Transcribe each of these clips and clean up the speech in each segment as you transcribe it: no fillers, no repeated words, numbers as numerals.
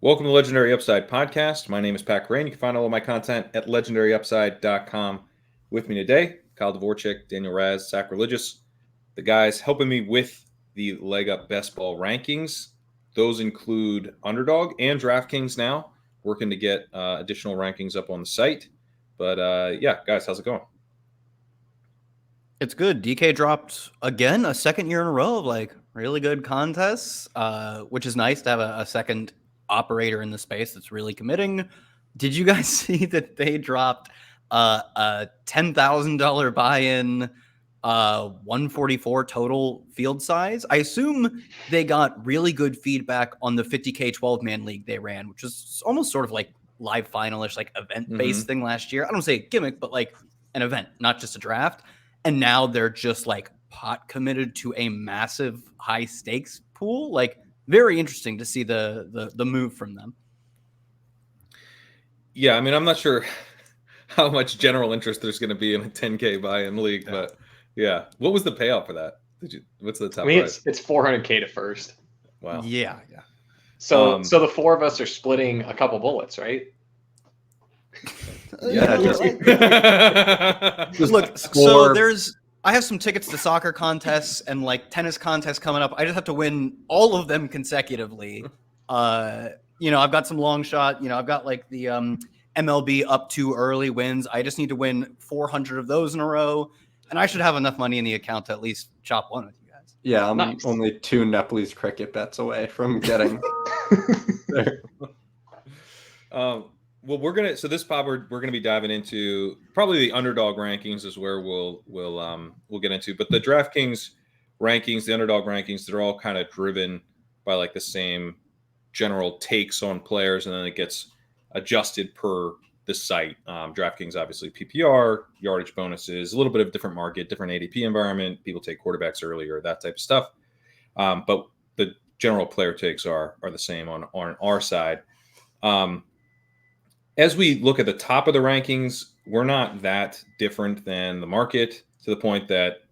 Welcome to the Legendary Upside podcast. My name is Pat Kyren. You can find all of my content at legendaryupside.com. With me today, Kyle Dvorchak, Daniel Racz, Sackreligious, the guys helping me with the Leg Up Best Ball rankings. Those include Underdog and DraftKings now, working to get additional rankings up on the site. But yeah, guys, how's it going? It's good. DK dropped again a second year in a row of really good contests, which is nice to have a second operator in the space that's really committing. Did you guys see that they dropped a $10,000 buy-in, 144 total field size? I assume they got really good feedback on the 50K 12-man league they ran, which was almost sort of like live finalish, like event-based thing last year. I don't say a gimmick, but like an event, not just a draft. And now they're just like pot committed to a massive high stakes pool. Like very interesting to see the move from them. Yeah, I mean, I'm not sure how much general interest there's going to be in a 10K buy-in league, but yeah. What was the payout for that? What's the top price? It's 400K to first. Wow. Yeah. So the four of us are splitting a couple bullets, right? Yeah. Look, so I have some tickets to soccer contests and like tennis contests coming up. I just have to win all of them consecutively. I've got some long shot. I've got like the MLB up too early wins. I just need to win 400 of those in a row, and I should have enough money in the account to at least chop one with you guys. Yeah, I'm only 2 Nepalese cricket bets away from getting there. Well, this pod we're gonna be diving into probably the underdog rankings is where we'll get into, but the DraftKings rankings, the underdog rankings, they're all kind of driven by like the same general takes on players, and then it gets adjusted per the site. DraftKings obviously PPR, yardage bonuses, a little bit of different market, different ADP environment. People take quarterbacks earlier, that type of stuff. But the general player takes are the same on our side. As we look at the top of the rankings, we're not that different than the market, to the point that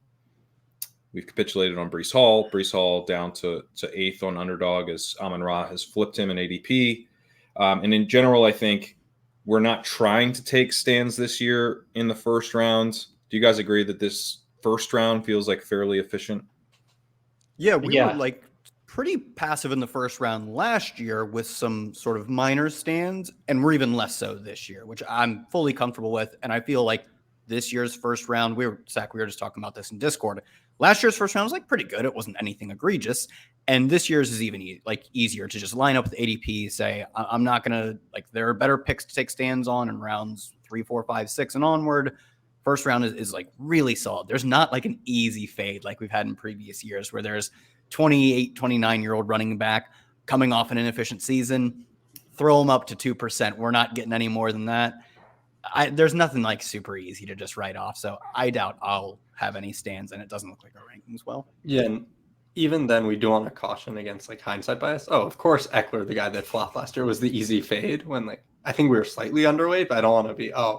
we've capitulated on Bryce Hall. Bryce Hall down to 8th on underdog as Amon-Ra has flipped him in ADP. And in general, I think we're not trying to take stands this year in the first round. Do you guys agree that this first round feels like fairly efficient? Yeah, we were like pretty passive in the first round last year with some sort of minor stands, and we're even less so this year, which I'm fully comfortable with. And I feel like this year's first round, we were just talking about this in Discord. Last year's first round was like pretty good. It wasn't anything egregious. And this year's is even easier to just line up with ADP, say, I'm not going to, like, there are better picks to take stands on in rounds 3, 4, 5, 6 and onward. First round is like really solid. There's not like an easy fade like we've had in previous years where there's 28, 29-year-old running back coming off an inefficient season, throw them up to 2%. We're not getting any more than that. There's nothing like super easy to just write off. So I doubt I'll have any stands, and it doesn't look like our rankings well. Yeah, and even then we do want to caution against like hindsight bias. Oh, of course, Eckler, the guy that flopped last year, was the easy fade when like I think we were slightly underweight, but I don't want to be. I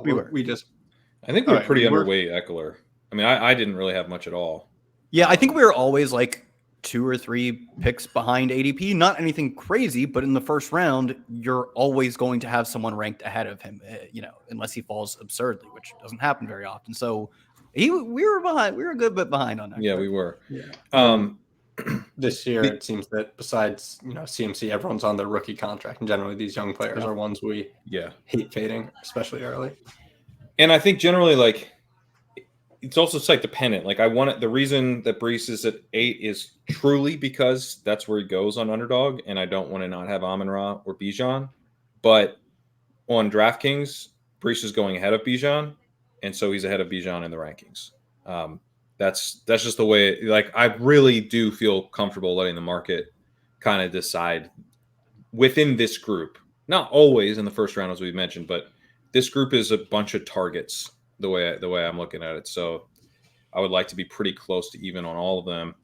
think we were pretty underweight Eckler. I mean, I didn't really have much at all. Yeah, I think we were always like 2 or 3 picks behind ADP. Not anything crazy, but in the first round, you're always going to have someone ranked ahead of him, unless he falls absurdly, which doesn't happen very often. So we were behind. We were a good bit behind on that. Yeah, we were. Yeah. This year, it seems that besides CMC, everyone's on their rookie contract, and generally these young players are ones we hate fading, especially early. And I think generally, like, it's also site dependent. Like, the reason that Bryce is at 8 is truly because that's where he goes on underdog, and I don't want to not have Amon-Ra or Bijan. But on DraftKings, Bryce is going ahead of Bijan, and so he's ahead of Bijan in the rankings. That's just the way. Like, I really do feel comfortable letting the market kind of decide within this group. Not always in the first round, as we mentioned, but this group is a bunch of targets. The way I'm looking at it, so I would like to be pretty close to even on all of them.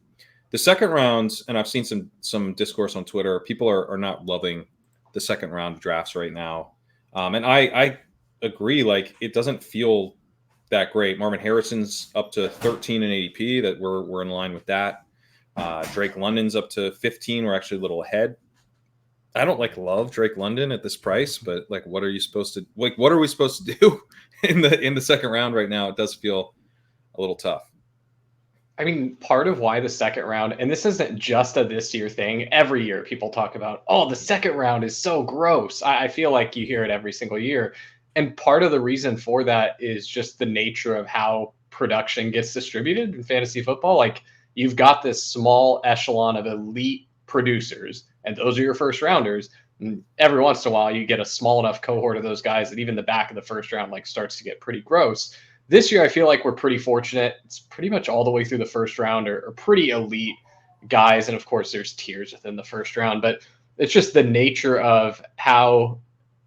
The second rounds, and I've seen some discourse on Twitter. People are not loving the second round drafts right now, and I agree. Like, it doesn't feel that great. Marvin Harrison's up to 13 in ADP. That we're in line with that. Drake London's up to 15. We're actually a little ahead. I don't love Drake London at this price, but what are you supposed to what are we supposed to do in the second round right now? It does feel a little tough. I mean, part of why the second round, and this isn't just a this year thing, every year people talk about, oh, the second round is so gross. I feel like you hear it every single year. And part of the reason for that is just the nature of how production gets distributed in fantasy football. Like, you've got this small echelon of elite producers, and those are your first rounders. And every once in a while, you get a small enough cohort of those guys that even the back of the first round starts to get pretty gross. This year, I feel like we're pretty fortunate. It's pretty much all the way through the first round are pretty elite guys. And of course, there's tiers within the first round, but it's just the nature of how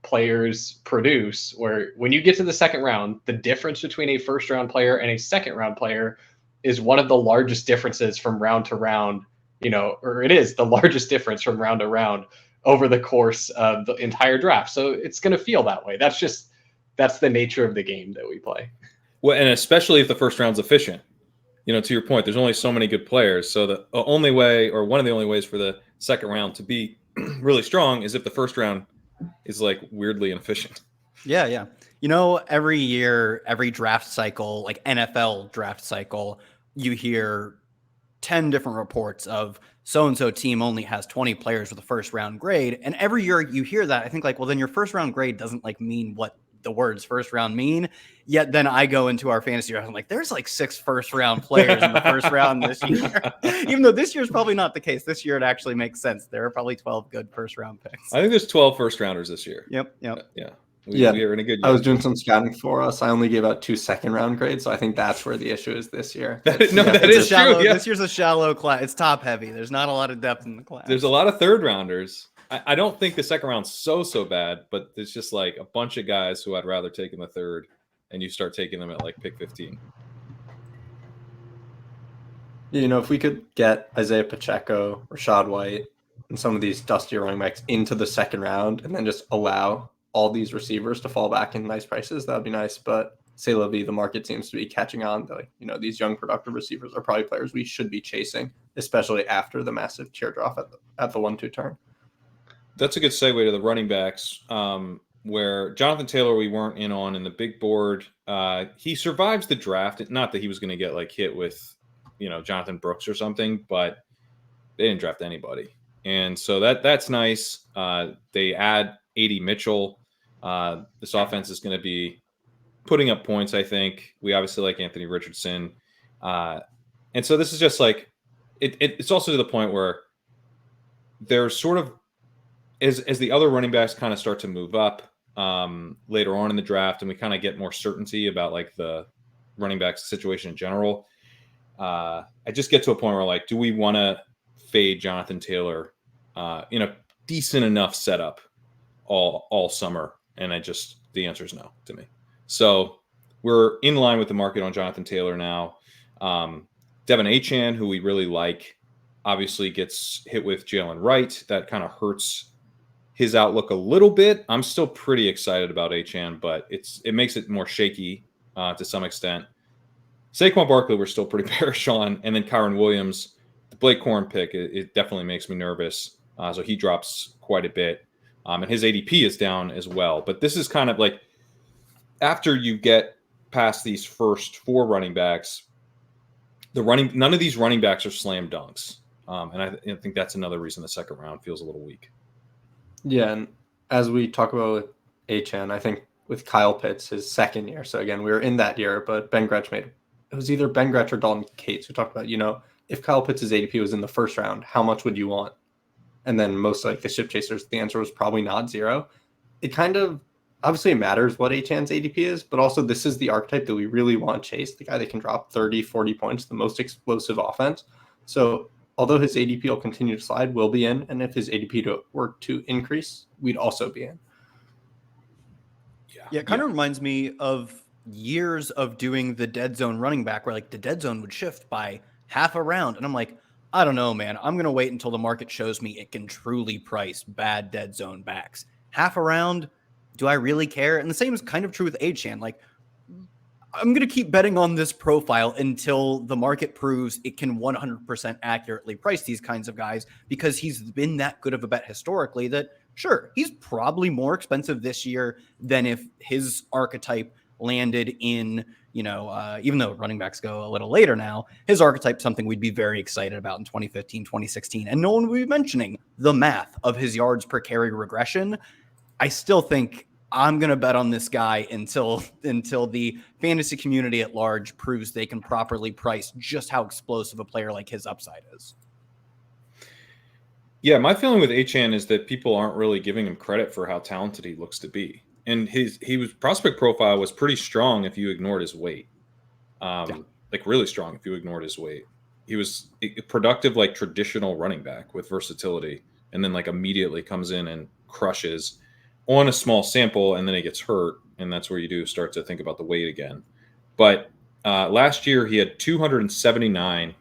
players produce, where when you get to the second round, the difference between a first round player and a second round player is one of the largest differences from round to round, or it is the largest difference from round to round over the course of the entire draft. So it's going to feel that way. That's the nature of the game that we play. Well, and especially if the first round's efficient, to your point, there's only so many good players. So the only way, or one of the only ways for the second round to be really strong is if the first round is weirdly inefficient. Yeah. Every year, every draft cycle, NFL draft cycle, you hear 10 different reports of so-and-so team only has 20 players with a first round grade. And every year you hear that, I think well, then your first round grade doesn't mean what the words first round mean. Yet then I go into our fantasy draft, I'm there's 6 first round players in the first round this year. Even though this year's probably not the case. This year it actually makes sense. There are probably 12 good first round picks. I think there's 12 first rounders this year. Yep. Yeah. We are in a good year. I was doing some scouting for us. I only gave out 2 second round grades, so I think that's where the issue is this year. That is shallow, true. Yeah. This year's a shallow class. It's top heavy. There's not a lot of depth in the class. There's a lot of third rounders. I don't think the second round's so bad, but there's just a bunch of guys who I'd rather take in the third, and you start taking them at pick 15. If we could get Isaiah Pacheco, Rashad White, and some of these dustier running backs into the second round, and then just allow all these receivers to fall back in nice prices, that would be nice. But say Levy, the market seems to be catching on. These young productive receivers are probably players we should be chasing, especially after the massive tier drop at the 1-2 turn. That's a good segue to the running backs, where Jonathan Taylor we weren't in on in the big board. He survives the draft. Not that he was going to get hit with, Jonathan Brooks or something, but they didn't draft anybody. And so that's nice. They add A.D. Mitchell. This offense is going to be putting up points, I think. We obviously like Anthony Richardson. And so this is just it's also to the point where there's sort of, as the other running backs kind of start to move up later on in the draft, and we kind of get more certainty about the running back situation in general, I just get to a point where do we want to fade Jonathan Taylor in a decent enough setup all summer? And the answer is no to me. So we're in line with the market on Jonathan Taylor now. De'Von Achane, who we really like, obviously gets hit with Jalen Wright. That kind of hurts his outlook a little bit. I'm still pretty excited about Achane, but it makes it more shaky to some extent. Saquon Barkley, we're still pretty bearish on. And then Kyren Williams, the Blake Corn pick, it definitely makes me nervous. So he drops quite a bit. And his ADP is down as well. But this is kind of after you get past these first 4 running backs, none of these running backs are slam dunks. And I think that's another reason the second round feels a little weak. Yeah, and as we talk about with Achane, I think with Kyle Pitts, his second year. So again, we were in that year, but Ben Gretch it was either Ben Gretch or Dalton Cates who talked about, if Kyle Pitts' ADP was in the first round, how much would you want? And then most the ship chasers, the answer was probably not 0. It kind of, obviously it matters what Achane's ADP is, but also this is the archetype that we really want to chase, the guy that can drop 30, 40 points, the most explosive offense. So although his ADP will continue to slide, we'll be in. And if his ADP were to increase, we'd also be in. Yeah, it kind of reminds me of years of doing the dead zone running back where the dead zone would shift by half a round. And I'm I don't know, man. I'm going to wait until the market shows me it can truly price bad dead zone backs. Half a round, do I really care? And the same is kind of true with Achane. I'm going to keep betting on this profile until the market proves it can 100% accurately price these kinds of guys, because he's been that good of a bet historically that Sure, he's probably more expensive this year than if his archetype landed in, even though running backs go a little later now, his archetype something we'd be very excited about in 2015, 2016. And no one would be mentioning the math of his yards per carry regression. I still think I'm going to bet on this guy until the fantasy community at large proves they can properly price just how explosive a player like his upside is. Yeah, my feeling with Achane is that people aren't really giving him credit for how talented he looks to be. And his prospect profile was pretty strong if you ignored his weight. Like really strong if you ignored his weight. He was productive like traditional running back with versatility, and then like immediately comes in and crushes on a small sample, and then he gets hurt, and that's where you do start to think about the weight again. But last year he had 279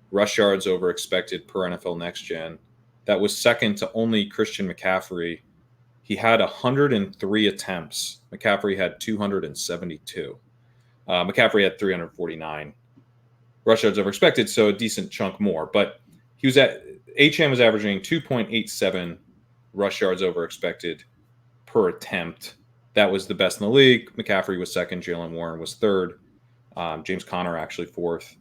rush yards over expected per NFL Next Gen. That was second to only Christian McCaffrey. He had 103 attempts. McCaffrey had 272. McCaffrey had 349 rush yards over expected, so a decent chunk more. But Achane was averaging 2.87 rush yards over expected per attempt. That was the best in the league. McCaffrey was second. Jalen Warren was third. James Conner actually fourth.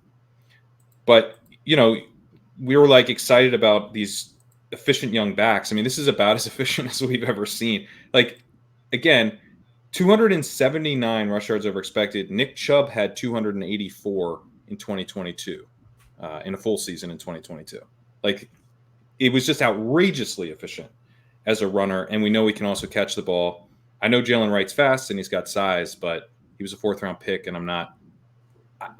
But, we were like excited about these efficient young backs. I mean, this is about as efficient as we've ever seen. Like, again, 279 rush yards over expected. Nick Chubb had 284 in 2022, in a full season in 2022. Like, it was just outrageously efficient as a runner, and we know he can also catch the ball. I know Jalen Wright's fast and he's got size, but he was a 4th-round pick, and I'm not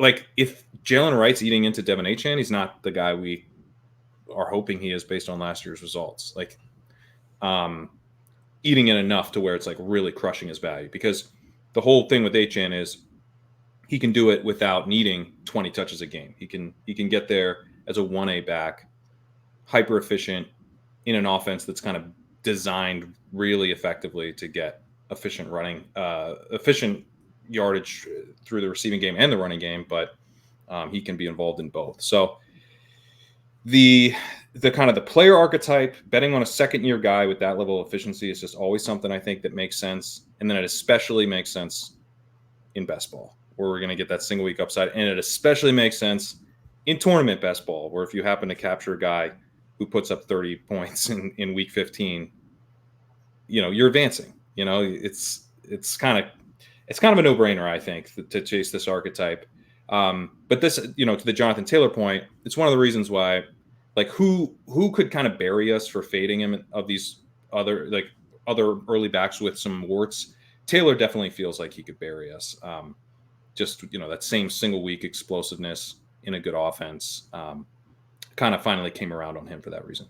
like, if Jalen Wright's eating into De'Von Achane, he's not the guy we are hoping he is based on last year's results. Like, eating it enough to where it's like really crushing his value, because the whole thing with Achane is he can do it without needing 20 touches a game. He can get there as a 1A back, hyper efficient in an offense that's kind of designed really effectively to get efficient running, efficient yardage through the receiving game and the running game, but he can be involved in both. So the kind of the player archetype, betting on a second-year guy with that level of efficiency is just always something I think that makes sense. And then it especially makes sense in best ball, where we're going to get that single week upside. And it especially makes sense in tournament best ball, where if you happen to capture a guy who puts up 30 points in week 15, you're advancing. It's kind of a no-brainer, I think, to chase this archetype. But this, to the Jonathan Taylor point, it's one of the reasons why, like, who could kind of bury us for fading him of these other early backs with some warts. Taylor definitely feels like he could bury us. Just, that same single week explosiveness in a good offense kind of finally came around on him for that reason.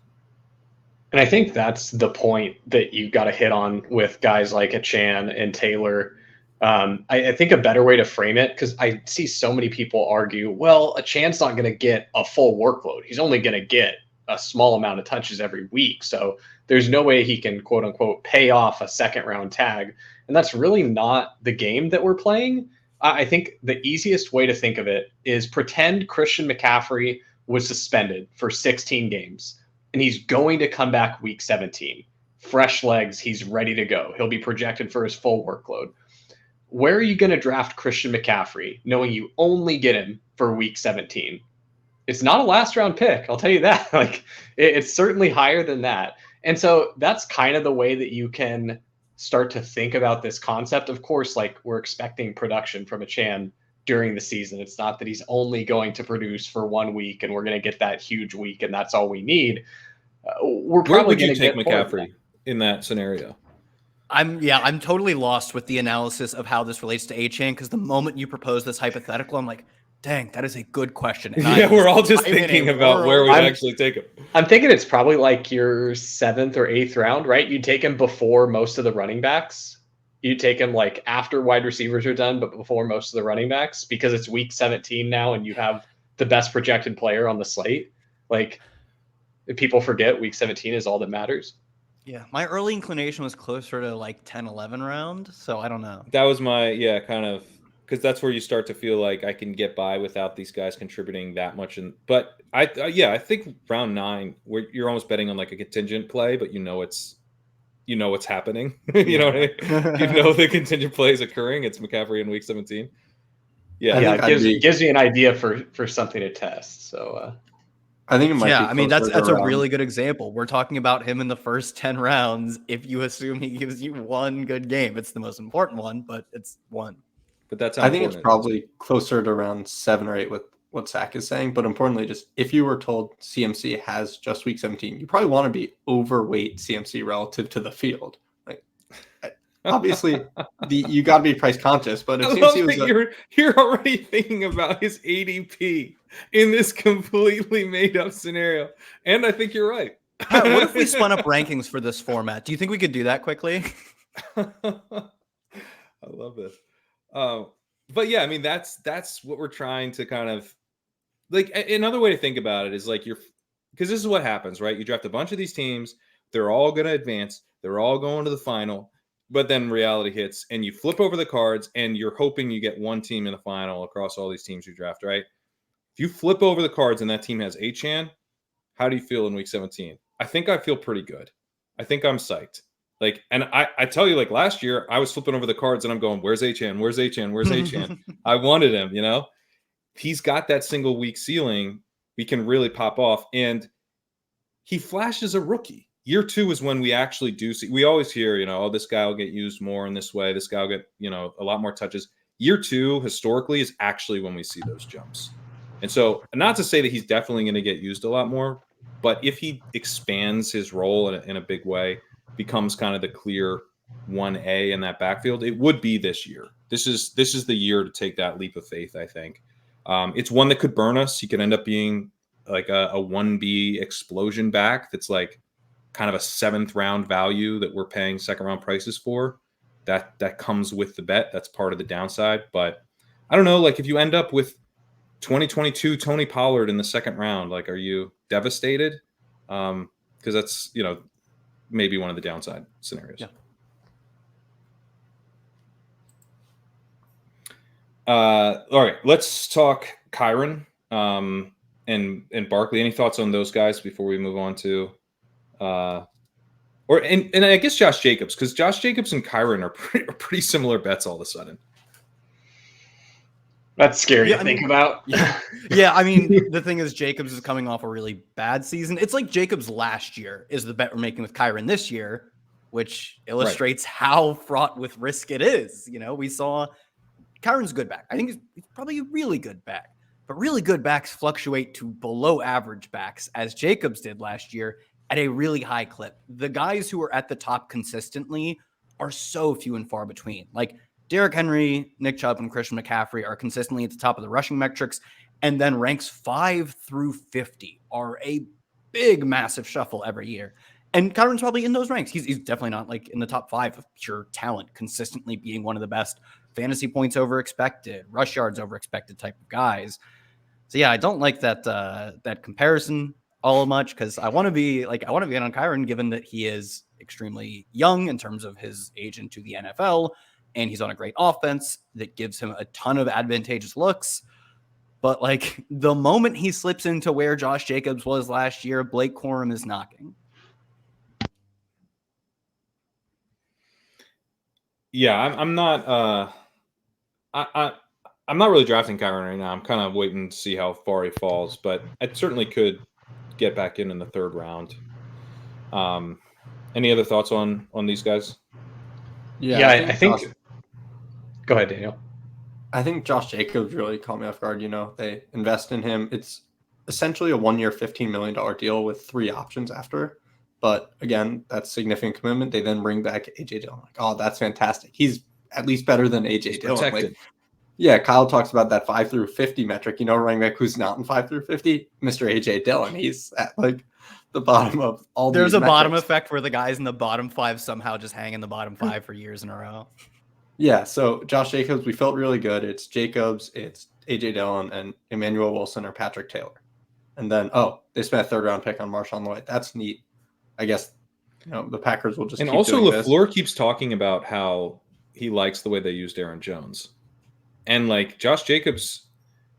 And I think that's the point that you've got to hit on with guys like Achane and Taylor. I think a better way to frame it, because I see so many people argue, well, Achane's not going to get a full workload. He's only going to get a small amount of touches every week. So there's no way he can, quote unquote, pay off a 2nd-round tag. And that's really not the game that we're playing. I think the easiest way to think of it is pretend Christian McCaffrey was suspended for 16 games, and he's going to come back week 17. Fresh legs, he's ready to go. He'll be projected for his full workload. Where are you going to draft Christian McCaffrey, knowing you only get him for week 17? It's not a last-round pick, I'll tell you that. Like, it's certainly higher than that. And so that's kind of the way that you can start to think about this concept. Of course, like, we're expecting production from Achane during the season. It's not that he's only going to produce for 1 week and we're going to get that huge week and that's all we need. We're probably going to take McCaffrey in that scenario. I'm totally lost with the analysis of how this relates to Achane, because the moment you propose this hypothetical, I'm like, dang, that is a good question. And we're all just thinking about where we actually take him. I'm thinking it's probably like your 7th or 8th round, right? You take him before most of the running backs. You take him like after wide receivers are done, but before most of the running backs, because it's week 17 now and you have the best projected player on the slate. Like, if people forget, week 17 is all that matters. Yeah, my early inclination was closer to like 10, 11 round, so I don't know. That was my, kind of, because that's where you start to feel like I can get by without these guys contributing that much. But I think round 9, where you're almost betting on like a contingent play, but it's you know what's happening. You know what I mean? You know the contingent play is occurring. It's McCaffrey in week 17. Yeah, it gives you an idea for something to test. So I think it might be. I mean, that's a really good example. We're talking about him in the first 10 rounds. If you assume he gives you one good game, it's the most important one, but it's one. But that's I think it's probably closer to around 7 or 8 with what Zach is saying. But importantly, just if you were told CMC has just week 17, you probably want to be overweight CMC relative to the field. Like, obviously, you got to be price conscious. But if CMC was you're already thinking about his ADP in this completely made up scenario, and I think you're right. What if we spun up rankings for this format? Do you think we could do that quickly? I love this. But yeah, I mean, that's what we're trying to kind of like. Another way to think about it is like because this is what happens, right? You draft a bunch of these teams, they're all going to advance, they're all going to the final, but then reality hits and you flip over the cards and you're hoping you get one team in the final across all these teams you draft, right? If you flip over the cards and that team has Achane, how do you feel in week 17? I think I feel pretty good. I think I'm psyched. Like, and I tell you, like last year, I was flipping over the cards and I'm going, where's Achane? Where's Achane? Where's Achane? I wanted him, you know? He's got that single week ceiling. We can really pop off. And he flashes a rookie. Year 2 is when we actually do see. We always hear, you know, oh, this guy will get used more in this way. This guy will get, you know, a lot more touches. Year 2, historically, is actually when we see those jumps. And so, not to say that he's definitely going to get used a lot more, but if he expands his role in a big way, becomes kind of the clear 1A in that backfield, it would be this year. This is the year to take that leap of faith, I think. It's one that could burn us. He could end up being like a 1B explosion back that's like kind of a 7th round value that we're paying 2nd round prices for. That comes with the bet. That's part of the downside. But I don't know, like if you end up with 2022 Tony Pollard in the 2nd round, like are you devastated? Because that's, you know, maybe one of the downside scenarios. Yeah. All right, let's talk Kyren and Barkley. Any thoughts on those guys before we move on to and I guess Josh Jacobs, because Josh Jacobs and Kyren are pretty similar bets all of a sudden. That's scary to think about. Yeah, I mean, the thing is, Jacobs is coming off a really bad season. It's like Jacobs last year is the bet we're making with Kyren this year, which illustrates how fraught with risk it is. You know, we saw Kyren's a good back. I think he's probably a really good back. But really good backs fluctuate to below average backs, as Jacobs did last year, at a really high clip. The guys who are at the top consistently are so few and far between. Like, Derrick Henry, Nick Chubb, and Christian McCaffrey are consistently at the top of the rushing metrics, and then ranks 5 through 50 are a big, massive shuffle every year. And Kyren's probably in those ranks. He's definitely not like in the top 5 of pure talent, consistently being one of the best fantasy points over expected, rush yards over expected type of guys. So yeah, I don't like that comparison all much, because I want to be in on Kyren, given that he is extremely young in terms of his age into the NFL. And he's on a great offense that gives him a ton of advantageous looks. But like the moment he slips into where Josh Jacobs was last year, Blake Corum is knocking. Yeah, I'm not. I'm not really drafting Kyren right now. I'm kind of waiting to see how far he falls, but I certainly could get back in the 3rd round. Any other thoughts on these guys? Yeah, I think. Go ahead, Daniel. I think Josh Jacobs really caught me off guard. You know, they invest in him. It's essentially a 1-year, $15 million deal with 3 options after. But again, that's significant commitment. They then bring back AJ Dillon. Like, oh, that's fantastic. He's at least better than AJ Dillon. Like, yeah, Kyle talks about that 5 through 50 metric. You know, running back who's not in 5 through 50, Mr. AJ Dillon. He's at like the bottom of all. There's these a metrics. bottom effect where the guys in the bottom 5 somehow just hang in the bottom 5 for years in a row. Yeah, so Josh Jacobs, we felt really good. It's Jacobs, it's AJ Dillon, and Emmanuel Wilson or Patrick Taylor. And then, they spent a 3rd round pick on Marshawn Lloyd. That's neat. I guess, you know, the Packers will just. And keep also, doing LaFleur keeps talking about how he likes the way they used Aaron Jones. And like Josh Jacobs,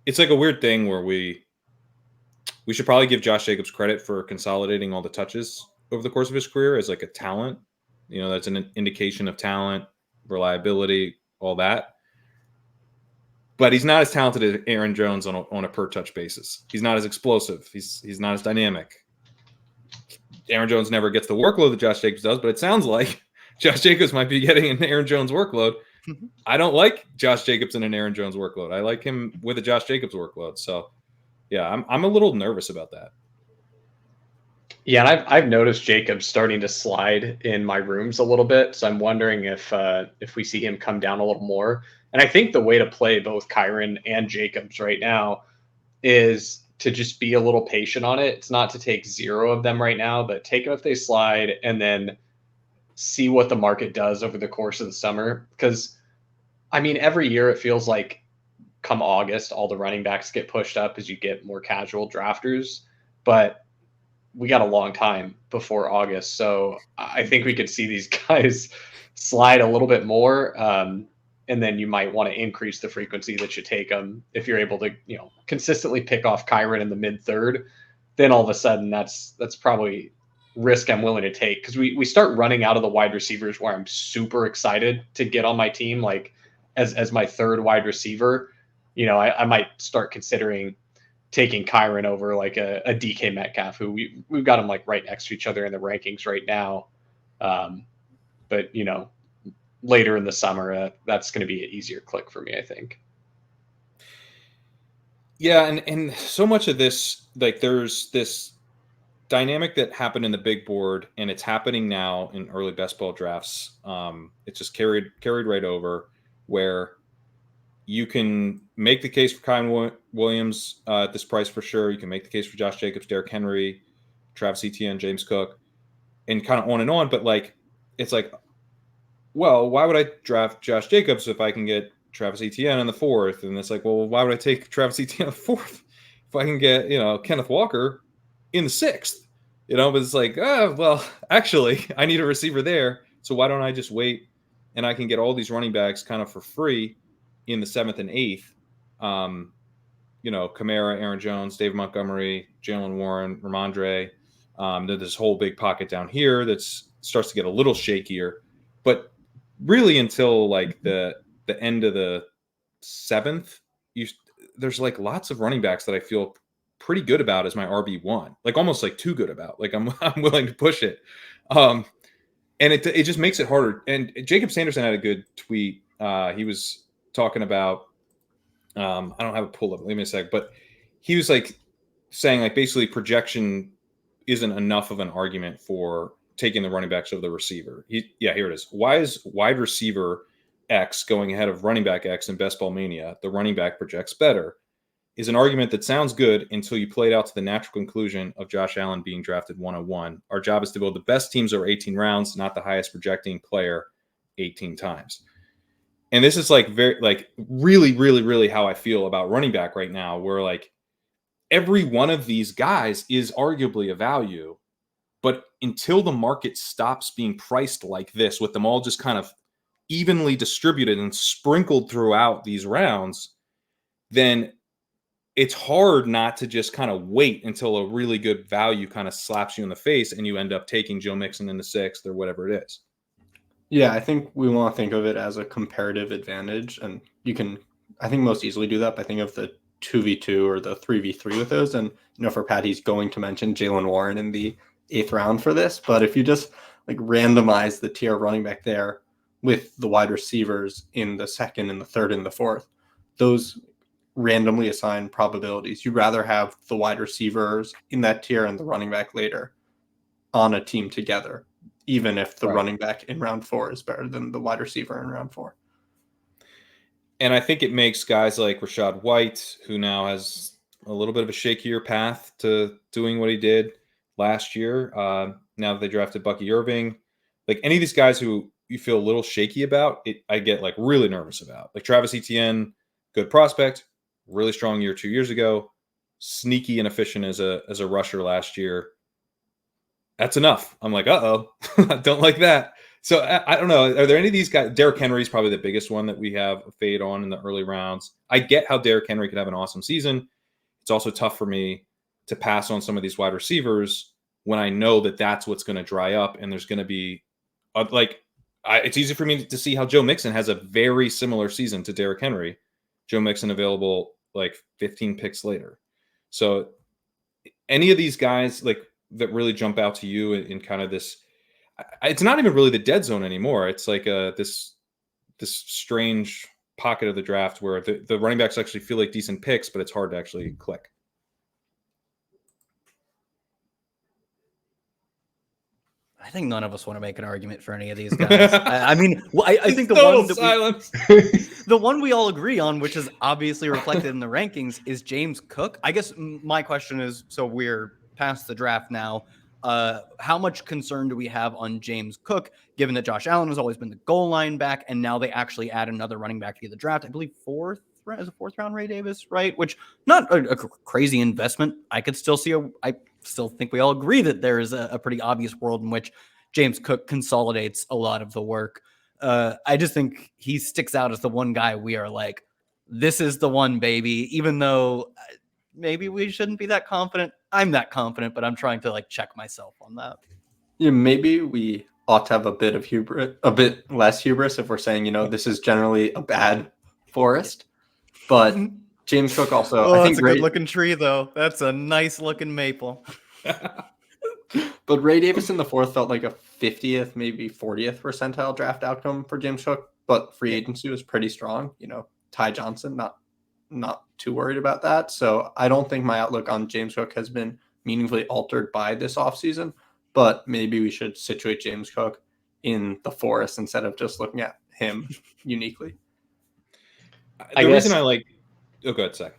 it's like a weird thing where we should probably give Josh Jacobs credit for consolidating all the touches over the course of his career as like a talent. That's an indication of talent, reliability, all that. But he's not as talented as Aaron Jones on a per touch basis. He's not as explosive. He's not as dynamic. Aaron Jones never gets the workload that Josh Jacobs does, but it sounds like Josh Jacobs might be getting an Aaron Jones workload. I don't like Josh Jacobs in an Aaron Jones workload. I like him with a Josh Jacobs workload. So, yeah, I'm a little nervous about that. Yeah, and I've noticed Jacobs starting to slide in my rooms a little bit. So I'm wondering if we see him come down a little more. And I think the way to play both Kyren and Jacobs right now is to just be a little patient on it. It's not to take 0 of them right now, but take them if they slide and then see what the market does over the course of the summer. Because, I mean, every year it feels like come August, all the running backs get pushed up as you get more casual drafters. But we got a long time before August. So I think we could see these guys slide a little bit more. And then you might want to increase the frequency that you take them. If you're able to, consistently pick off Kyren in the mid-third, then all of a sudden that's probably risk I'm willing to take. Because we start running out of the wide receivers where I'm super excited to get on my team, like as my third wide receiver. I might start considering taking Kyren over like a DK Metcalf, who we've got him like right next to each other in the rankings right now. But later in the summer, that's going to be an easier click for me, I think. Yeah, and so much of this, like there's this dynamic that happened in the big board, and it's happening now in early best ball drafts. It's just carried right over, where you can make the case for Kyren Williams at this price for sure. You can make the case for Josh Jacobs, Derrick Henry, Travis Etienne, James Cook, and kind of on and on. But like, it's like, well, why would I draft Josh Jacobs if I can get Travis Etienne in the 4th? And it's like, well, why would I take Travis Etienne in the 4th if I can get, Kenneth Walker in the 6th? But it's like, well, actually, I need a receiver there. So why don't I just wait and I can get all these running backs kind of for free in the 7th and 8th? Kamara, Aaron Jones, Dave Montgomery, Jalen Warren, Ramondre. There's this whole big pocket down here that starts to get a little shakier. But really until like the end of the 7th, there's like lots of running backs that I feel pretty good about as my RB1, like almost like too good about. Like I'm willing to push it. And it just makes it harder. And Jacob Sanderson had a good tweet. He was talking about, I don't have a pull up, leave me a sec, but he was like saying like basically projection isn't enough of an argument for taking the running backs over the receiver. Here it is. Why is wide receiver X going ahead of running back X in Best Ball Mania? The running back projects better is an argument that sounds good until you play it out to the natural conclusion of Josh Allen being drafted 101. Our job is to build the best teams over 18 rounds, not the highest projecting player 18 times. And this is like really, really, really how I feel about running back right now, where like every one of these guys is arguably a value. But until the market stops being priced like this, with them all just kind of evenly distributed and sprinkled throughout these rounds, then it's hard not to just kind of wait until a really good value kind of slaps you in the face and you end up taking Joe Mixon in the 6th or whatever it is. Yeah, I think we want to think of it as a comparative advantage. And you can, I think, most easily do that by thinking of the 2v2 or the 3v3 with those. And, for Pat, he's going to mention Jalen Warren in the 8th round for this, but if you just like randomize the tier running back there with the wide receivers in the 2nd and the 3rd and the 4th, those randomly assigned probabilities, you'd rather have the wide receivers in that tier and the running back later on a team together, even if the running back in round 4 is better than the wide receiver in round 4. And I think it makes guys like Rachaad White, who now has a little bit of a shakier path to doing what he did last year, now that they drafted Bucky Irving, like any of these guys who you feel a little shaky about, I get like really nervous about. Like Travis Etienne, good prospect, really strong year 2 years ago, sneaky and efficient as a rusher last year. That's enough. I'm like, I don't like that. So I don't know. Are there any of these guys? Derrick Henry is probably the biggest one that we have a fade on in the early rounds. I get how Derrick Henry could have an awesome season. It's also tough for me to pass on some of these wide receivers when I know that that's what's going to dry up and there's going to be It's easy for me to see how Joe Mixon has a very similar season to Derrick Henry. Joe Mixon available like 15 picks later. So any of these guys like that really jump out to you in kind of this, it's not even really the dead zone anymore. It's like this strange pocket of the draft where the running backs actually feel like decent picks, but it's hard to actually click. I think none of us want to make an argument for any of these guys. I mean, I think the one we all agree on, which is obviously reflected in the rankings, is James Cook. I guess my question is, so we're past the draft now. How much concern do we have on James Cook, given that Josh Allen has always been the goal line back, and now they actually add another running back to the draft? I believe fourth round Ray Davis, right? Which not a crazy investment. I could still see I still think we all agree that there is a pretty obvious world in which James Cook consolidates a lot of the work. I just think he sticks out as the one guy we are like, this is the one, baby, even though maybe we shouldn't be that confident. I'm that confident, but I'm trying to like check myself on that. Yeah, maybe we ought to have a bit of hubris, a bit less hubris if we're saying, this is generally a bad forest. But James Cook also, I think, that's a good looking tree though. That's a nice looking maple. But Ray Davis in the fourth felt like a 50th, maybe 40th percentile draft outcome for James Cook. But free agency was pretty strong. Ty Johnson, not too worried about that. So I don't think my outlook on James Cook has been meaningfully altered by this offseason. But maybe we should situate James Cook in the forest instead of just looking at him uniquely. The reason I like... Oh, go ahead, Zach.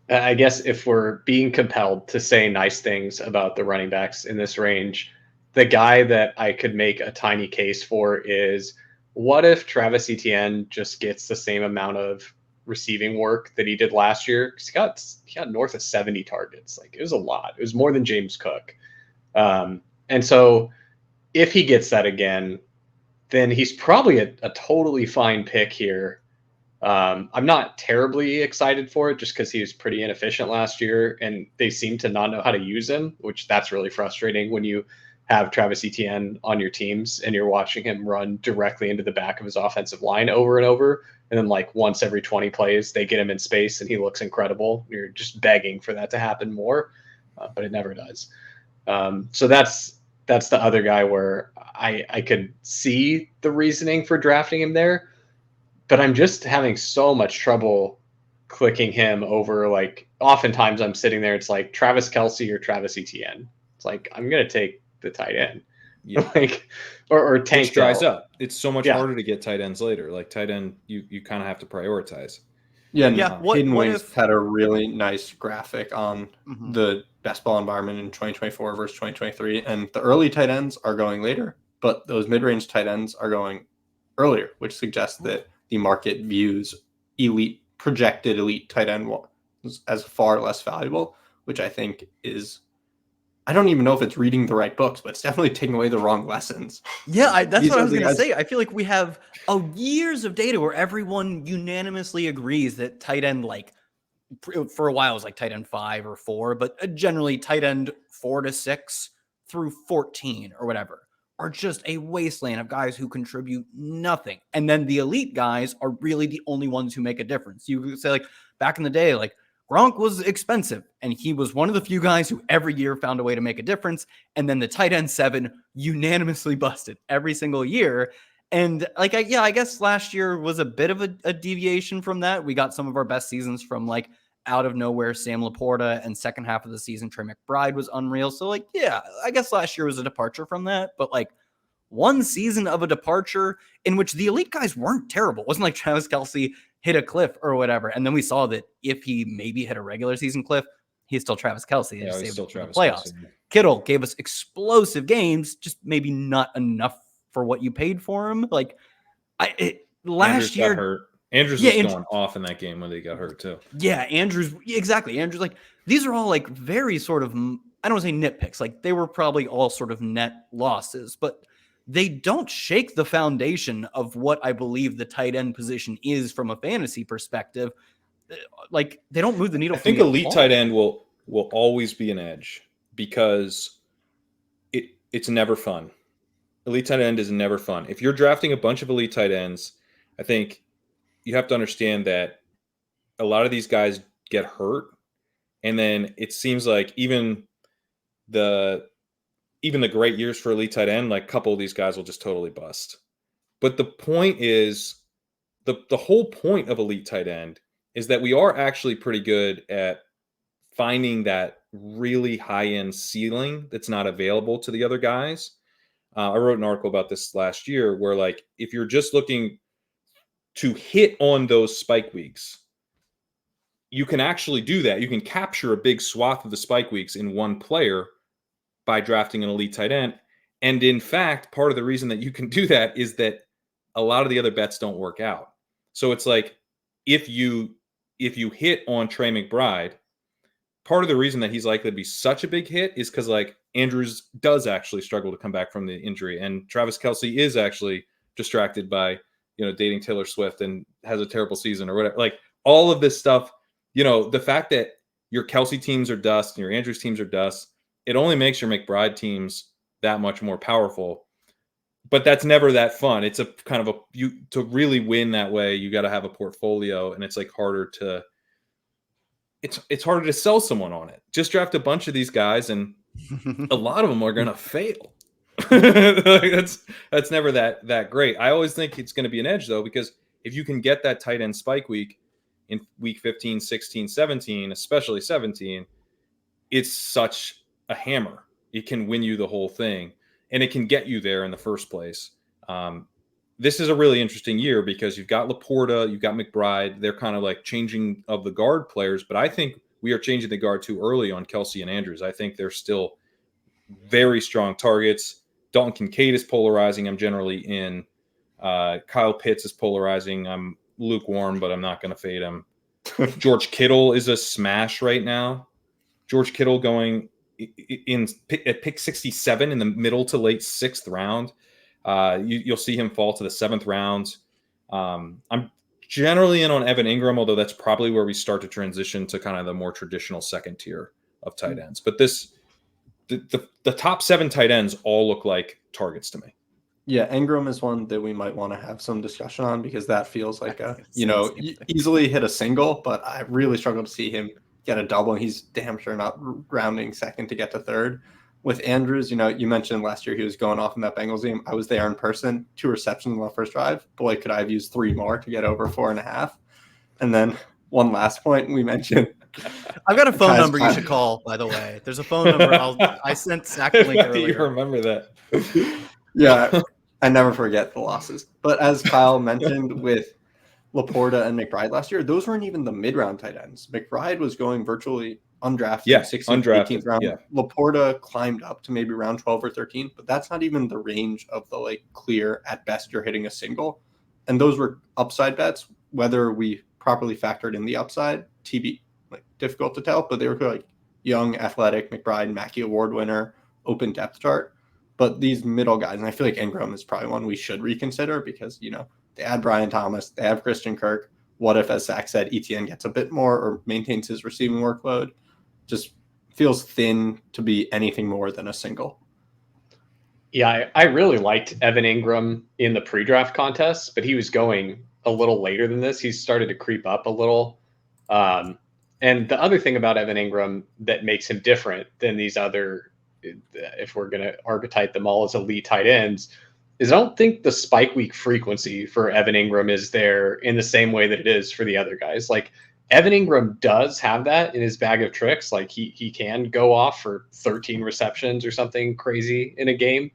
I guess if we're being compelled to say nice things about the running backs in this range, the guy that I could make a tiny case for is, what if Travis Etienne just gets the same amount of receiving work that he did last year? Because he got north of 70 targets. Like, it was a lot. It was more than James Cook. And so if he gets that again, then he's probably a totally fine pick here. I'm not terribly excited for it just because he was pretty inefficient last year and they seem to not know how to use him, which that's really frustrating when you have Travis Etienne on your teams and you're watching him run directly into the back of his offensive line over and over. And then like once every 20 plays, they get him in space and he looks incredible. You're just begging for that to happen more, but it never does. So that's the other guy where I could see the reasoning for drafting him there. But I'm just having so much trouble clicking him over. Like, oftentimes I'm sitting there, it's like Travis Kelce or Travis Etienne. It's like, I'm going to take the tight end. Yeah. Like, or Tank. Which dries up. It's so much harder to get tight ends later. Like, tight end, you kind of have to prioritize. Yeah, Hayden Wings had a really nice graphic on the best ball environment in 2024 versus 2023. And the early tight ends are going later, but those mid-range tight ends are going earlier, which suggests that the market views projected elite tight end as far less valuable, which I think is, I don't even know if it's reading the right books, but it's definitely taking away the wrong lessons. Yeah, that's what I was going to say. I feel like we have years of data where everyone unanimously agrees that tight end, like for a while, it was like tight end 5 or 4, but generally tight end 4 to 6 through 14 or whatever are just a wasteland of guys who contribute nothing. And then the elite guys are really the only ones who make a difference. You could say, like, back in the day, like, Gronk was expensive, and he was one of the few guys who every year found a way to make a difference. And then the tight end 7 unanimously busted every single year. And, like, I guess last year was a bit of a deviation from that. We got some of our best seasons from, like, out of nowhere Sam LaPorta, and second half of the season Trey McBride was unreal. So, like, yeah, I guess last year was a departure from that, but like one season of a departure in which the elite guys weren't terrible. It wasn't like Travis Kelce hit a cliff or whatever. And then we saw that if he maybe hit a regular season cliff, he's still Travis Kelce. Yeah, he's still Travis playoffs. Kelce. Kittle gave us explosive games, just maybe not enough for what you paid for him. Like last year got hurt. Andrews was going off in that game when they got hurt too. Yeah, Andrews, exactly. Andrews, like, these are all like very sort of, I don't want to say nitpicks, like they were probably all sort of net losses, but they don't shake the foundation of what I believe the tight end position is from a fantasy perspective. Like, they don't move the needle. I think elite tight end will always be an edge because it's never fun. elite tight end is never fun. If you're drafting a bunch of elite tight ends, I think you have to understand that a lot of these guys get hurt, and then it seems like even the great years for elite tight end, like a couple of these guys will just totally bust. But the point is, the whole point of elite tight end is that we are actually pretty good at finding that really high-end ceiling that's not available to the other guys. I wrote an article about this last year where, like, if you're just looking to hit on those spike weeks, you can actually do that. You can capture a big swath of the spike weeks in one player by drafting an elite tight end. And in fact, part of the reason that you can do that is that a lot of the other bets don't work out. So it's like, if you hit on Trey McBride, part of the reason that he's likely to be such a big hit is because, like, Andrews does actually struggle to come back from the injury, and Travis Kelce is actually distracted by, dating Taylor Swift and has a terrible season or whatever. Like, all of this stuff, the fact that your Kelce teams are dust and your Andrews teams are dust, it only makes your McBride teams that much more powerful. But that's never that fun. It's a kind of to really win that way, you got to have a portfolio, and it's like harder to sell someone on it. Just draft a bunch of these guys, and a lot of them are going to fail. That's never that great. I always think it's going to be an edge, though, because if you can get that tight end spike week in week 15, 16, 17, especially 17, it's such a hammer. It can win you the whole thing, and it can get you there in the first place. This is a really interesting year because you've got LaPorta, you've got McBride. They're kind of like changing of the guard players, but I think we are changing the guard too early on Kelce and Andrews. I think they're still very strong targets. Dalton Kincaid is polarizing. I'm generally in. Kyle Pitts is polarizing. I'm lukewarm, but I'm not going to fade him. George Kittle is a smash right now. George Kittle going at pick 67 in the middle to late 6th round. You'll see him fall to the 7th round. I'm generally in on Evan Engram, although that's probably where we start to transition to kind of the more traditional second tier of tight ends. But the top 7 tight ends all look like targets to me. Yeah, Engram is one that we might want to have some discussion on because that feels like easily hit a single, but I really struggle to see him get a double, and he's damn sure not rounding second to get to third. With Andrews, you mentioned last year he was going off in that Bengals game. I was there in person, 2 receptions on the first drive. Boy, could I have used 3 more to get over 4.5. And then one last point we mentioned. I've got a phone number you should call, by the way. There's a phone number. I sent Zach a link earlier. You remember that? Yeah, I never forget the losses. But as Kyle mentioned with LaPorta and McBride last year, those weren't even the mid-round tight ends. McBride was going virtually undrafted, 16th, 18th round. Yeah. LaPorta climbed up to maybe round 12 or 13, but that's not even the range of the clear, at best, you're hitting a single. And those were upside bets. Whether we properly factored in the upside, TB, difficult to tell, but they were young, athletic, McBride, Mackey Award winner, open depth chart. But these middle guys, and I feel like Engram is probably one we should reconsider because, they add Brian Thomas, they have Christian Kirk. What if, as Zach said, Etienne gets a bit more or maintains his receiving workload? Just feels thin to be anything more than a single. Yeah, I really liked Evan Engram in the pre-draft contest, but he was going a little later than this. He started to creep up a little. And the other thing about Evan Engram that makes him different than these other, if we're going to archetype them all as elite tight ends, is I don't think the spike week frequency for Evan Engram is there in the same way that it is for the other guys. Like, Evan Engram does have that in his bag of tricks. Like, he can go off for 13 receptions or something crazy in a game.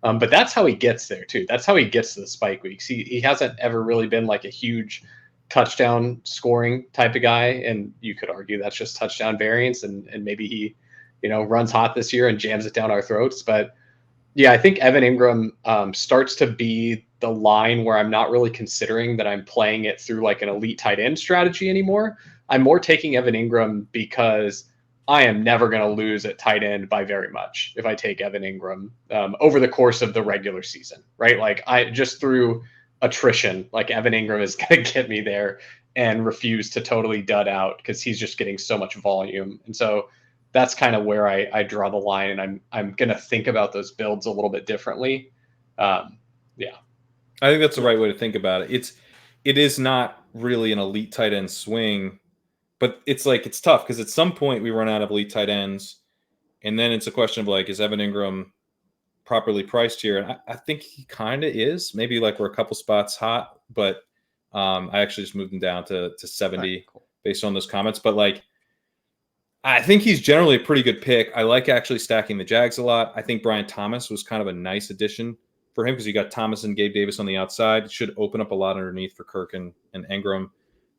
But that's how he gets there too. That's how he gets to the spike weeks. He hasn't ever really been like a huge touchdown scoring type of guy. And you could argue that's just touchdown variance. And maybe he, runs hot this year and jams it down our throats. But yeah, I think Evan Engram starts to be the line where I'm not really considering that I'm playing it through like an elite tight end strategy anymore. I'm more taking Evan Engram because I am never going to lose at tight end by very much if I take Evan Engram over the course of the regular season, right? Like, I just through attrition, like, Evan Engram is going to get me there and refuse to totally dud out because he's just getting so much volume. And so that's kind of where I draw the line, and I'm going to think about those builds a little bit differently. Yeah. I think that's the right way to think about it. It is not really an elite tight end swing, but it's tough because at some point we run out of elite tight ends, and then it's a question of like, is Evan Engram properly priced here? And I think he kind of is. Maybe like we're a couple spots hot, but I actually just moved him down to 70 right, cool. based on those comments. But like, I think he's generally a pretty good pick. I like actually stacking the Jags a lot. I think Brian Thomas was kind of a nice addition for him because you got Thomas and Gabe Davis on the outside. It should open up a lot underneath for Kirk and Engram.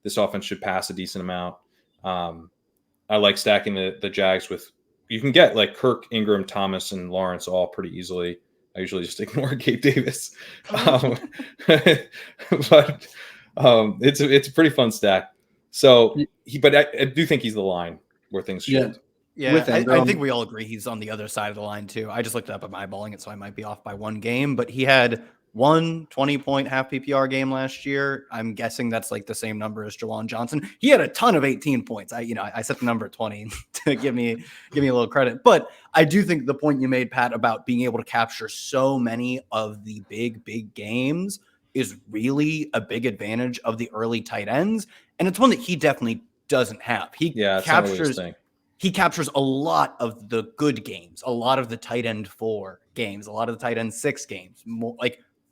This offense should pass a decent amount. I like stacking the Jags with, you can get like Kirk, Engram, Thomas, and Lawrence all pretty easily. I usually just ignore Gabe Davis. But it's a pretty fun stack. So, but I do think he's the line where things shift. Yeah, I think we all agree he's on the other side of the line too. I just looked it up, I'm eyeballing it, so I might be off by one game, but he had one 20-point half PPR game last year. I'm guessing that's like the same number as Juwan Johnson. He had a ton of 18 points. I set the number at 20 to give me a little credit. But I do think the point you made, Pat, about being able to capture so many of the big games is really a big advantage of the early tight ends. And it's one that he definitely doesn't have. He captures a lot of the good games, a lot of the tight end 4 games, a lot of the tight end 6 games,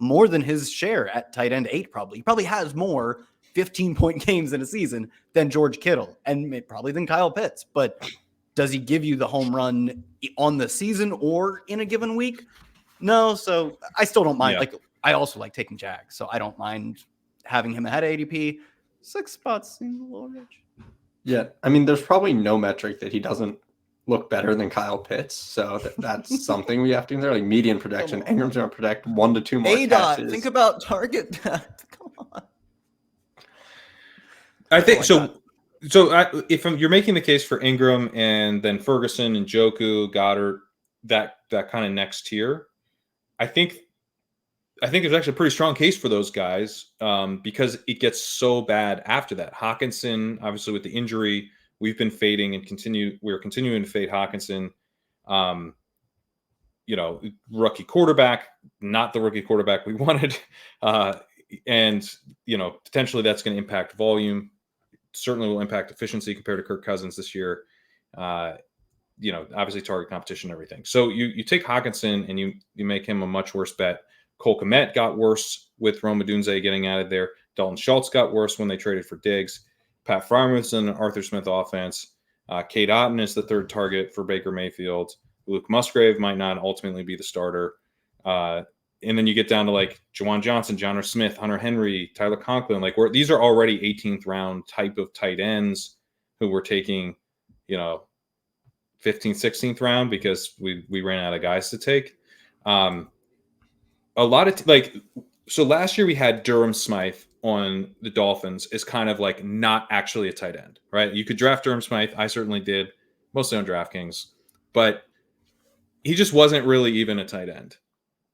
more than his share at tight end 8 probably. He probably has more 15-point games in a season than George Kittle and probably than Kyle Pitts. But does he give you the home run on the season or in a given week? No, so I still don't mind. Yeah. I also like taking Jags, so I don't mind having him ahead of ADP. 6 spots seems a little rich. Yeah, I mean, there's probably no metric that he doesn't look better than Kyle Pitts, so that's something we have to consider. Like median projection, Ingram's going to protect 1 to 2 more catches. Think about target depth. Come on. I think so. If you're making the case for Engram and then Ferguson and Njoku, Goedert, that kind of next tier, I think there's actually a pretty strong case for those guys because it gets so bad after that. Hawkinson, obviously with the injury, we've been fading and we're continuing to fade Hawkinson. Rookie quarterback, not the rookie quarterback we wanted. And potentially that's going to impact volume. Certainly will impact efficiency compared to Kirk Cousins this year. Obviously target competition and everything. So you take Hawkinson and you make him a much worse bet. Cole Kmet got worse with Rome Odunze getting out of there. Dalton Schultz got worse when they traded for Diggs. Pat Freiermuth's in an Arthur Smith offense. Cade Otton is the third target for Baker Mayfield. Luke Musgrave might not ultimately be the starter. And then you get down to like Juwan Johnson, Jonner Smith, Hunter Henry, Tyler Conklin. These are already 18th round type of tight ends who were taking, 15th, 16th round because we ran out of guys to take. A lot of so last year we had Durham Smythe on the Dolphins is kind of like not actually a tight end, right? You could draft Durham Smythe. I certainly did, mostly on DraftKings, but he just wasn't really even a tight end.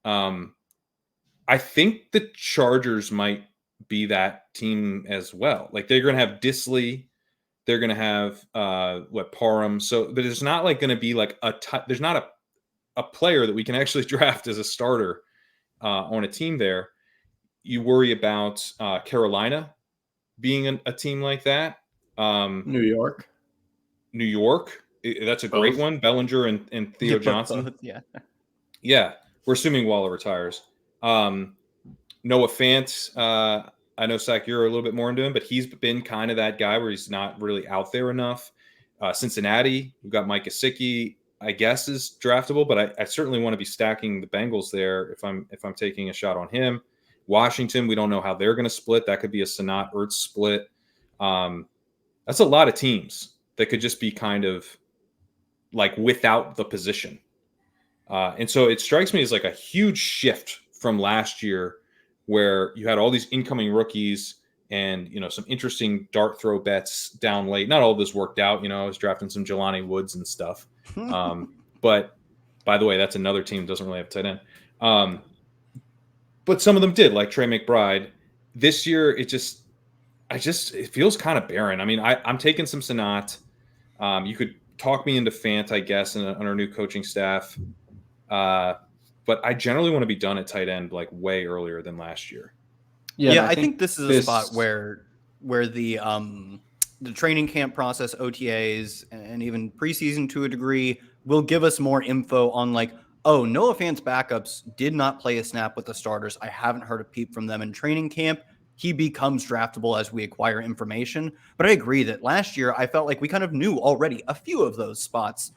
I think the Chargers might be that team as well. Like they're going to have Disley, they're going to have Parham. So there's not like going to be like there's not a player that we can actually draft as a starter on a team there. You worry about Carolina being a team like that. New York. That's a great one. Bellinger and Theo Johnson. Yeah. We're assuming Waller retires. Noah Fant. I know, Sack, you're a little bit more into him, but he's been kind of that guy where he's not really out there enough. Cincinnati, we've got Mike Gesicki, I guess is draftable, but I certainly want to be stacking the Bengals there if I'm taking a shot on him. Washington, we don't know how they're going to split. That could be a Sanat Ertz split. That's a lot of teams that could just be kind of like without the position. And so it strikes me as like a huge shift from last year where you had all these incoming rookies and, some interesting dart throw bets down late. Not all of this worked out. I was drafting some Jelani Woods and stuff. But by the way, that's another team that doesn't really have a tight end. But some of them did, like Trey McBride. This year, it feels kind of barren. I mean, I'm taking some Sanat. You could talk me into Fant, I guess, on our new coaching staff. but I generally want to be done at tight end like way earlier than last year. Yeah, I think this is a spot where the training camp process, OTAs, and even preseason to a degree will give us more info on like, oh, Noah Fant's backups did not play a snap with the starters. I haven't heard a peep from them in training camp. He becomes draftable as we acquire information. But I agree that last year I felt like we kind of knew already a few of those spots.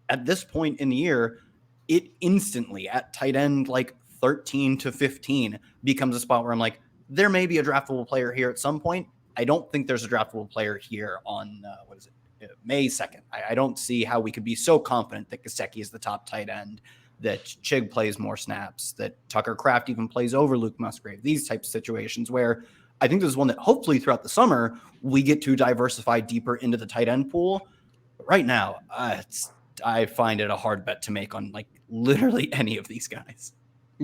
At this point in the year, it instantly at tight end like 13 to 15 becomes a spot where I'm like, there may be a draftable player here at some point. I don't think there's a draftable player here on May 2nd. I don't see how we could be so confident that Gesicki is the top tight end, that Chig plays more snaps, that Tucker Kraft even plays over Luke Musgrave, these types of situations where I think this is one that hopefully throughout the summer we get to diversify deeper into the tight end pool. But right now, I find it a hard bet to make on like literally any of these guys.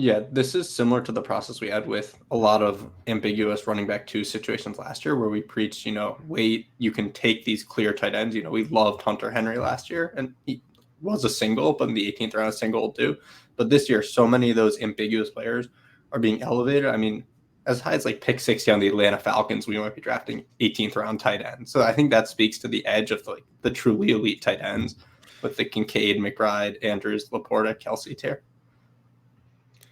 Yeah, this is similar to the process we had with a lot of ambiguous running back 2 situations last year where we preached, wait, you can take these clear tight ends. We loved Hunter Henry last year and he was a single, but in the 18th round, a single will do. But this year, so many of those ambiguous players are being elevated. I mean, as high as like pick 60 on the Atlanta Falcons, we might be drafting 18th round tight ends. So I think that speaks to the edge of like the truly elite tight ends with the Kincaid, McBride, Andrews, LaPorta, Kelsey tier.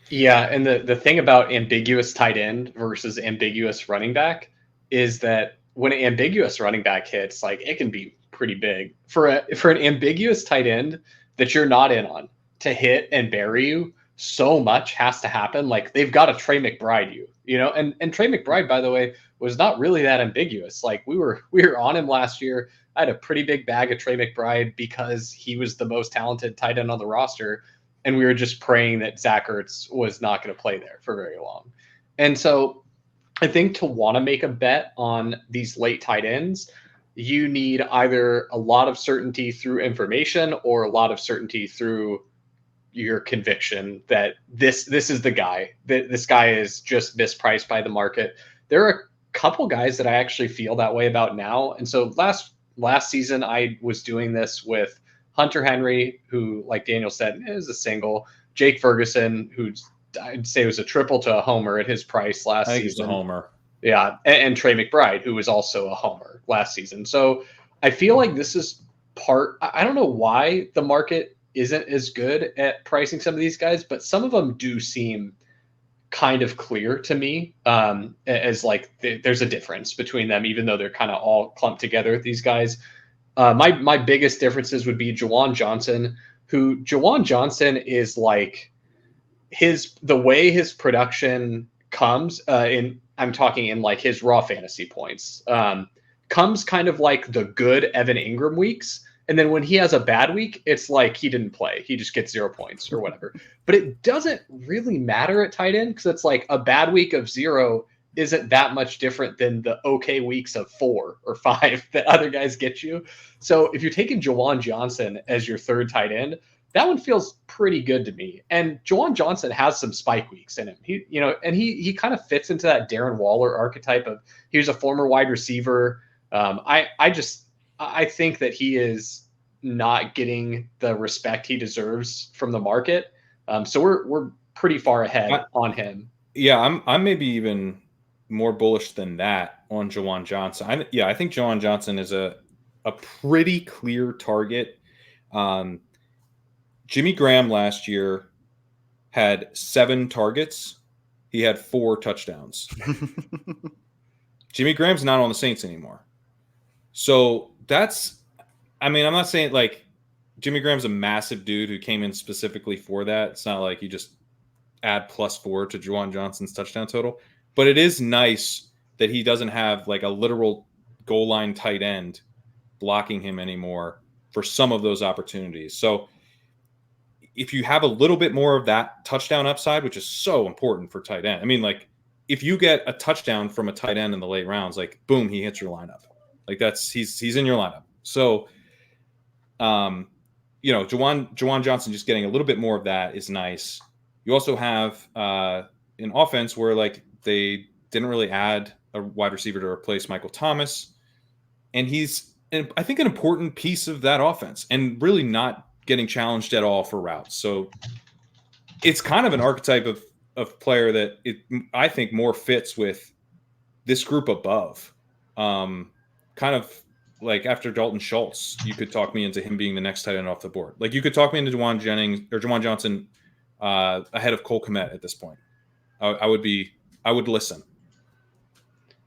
Yeah, and the thing about ambiguous tight end versus ambiguous running back is that when an ambiguous running back hits, like it can be pretty big. For an ambiguous tight end that you're not in on to hit and bury you, so much has to happen. Like they've got to Trey McBride and Trey McBride, by the way, was not really that ambiguous. Like we were on him last year. I had a pretty big bag of Trey McBride because he was the most talented tight end on the roster. And we were just praying that Zach Ertz was not going to play there for very long. And so I think to want to make a bet on these late tight ends, you need either a lot of certainty through information or a lot of certainty through your conviction that this is the guy, that this guy is just mispriced by the market. There are a couple guys that I actually feel that way about now. And so last season, I was doing this with Hunter Henry, who, like Daniel said, is a single. Jake Ferguson, who I'd say was a triple to a homer at his price last season. He was a homer. Yeah, and Trey McBride, who was also a homer last season. So I feel like this is I don't know why the market isn't as good at pricing some of these guys, but some of them do seem kind of clear to me as like there's a difference between them, even though they're kind of all clumped together, these guys. My biggest differences would be Juwan Johnson, who Juwan Johnson is like the way his production comes I'm talking in like his raw fantasy points, comes kind of like the good Evan Engram weeks. And then when he has a bad week, it's like he didn't play. He just gets 0 points or whatever. But it doesn't really matter at tight end because it's like a bad week of 0 isn't that much different than the okay weeks of 4 or 5 that other guys get you. So if you're taking Juwan Johnson as your third tight end, that one feels pretty good to me. And Juwan Johnson has some spike weeks in him. He kind of fits into that Darren Waller archetype of he was a former wide receiver. I think that he is not getting the respect he deserves from the market. So we're pretty far ahead on him. Yeah, I'm maybe even more bullish than that on Juwan Johnson. I think Juwan Johnson is a pretty clear target. Jimmy Graham last year had 7 targets. He had 4 touchdowns. Jimmy Graham's not on the Saints anymore. So I'm not saying like Jimmy Graham's a massive dude who came in specifically for that. It's not like you just add +4 to Juwan Johnson's touchdown total. But it is nice that he doesn't have like a literal goal line tight end blocking him anymore for some of those opportunities. So if you have a little bit more of that touchdown upside, which is so important for tight end. I mean, like if you get a touchdown from a tight end in the late rounds, like boom, he hits your lineup. Like he's in your lineup. So, Juwan Johnson just getting a little bit more of that is nice. You also have an offense where like they didn't really add a wide receiver to replace Michael Thomas. And I think an important piece of that offense and really not getting challenged at all for routes. So it's kind of an archetype of player that I think more fits with this group above. Kind of like after Dalton Schultz, you could talk me into him being the next tight end off the board. Like you could talk me into Juwan Johnson ahead of Cole Kmet at this point. I would listen.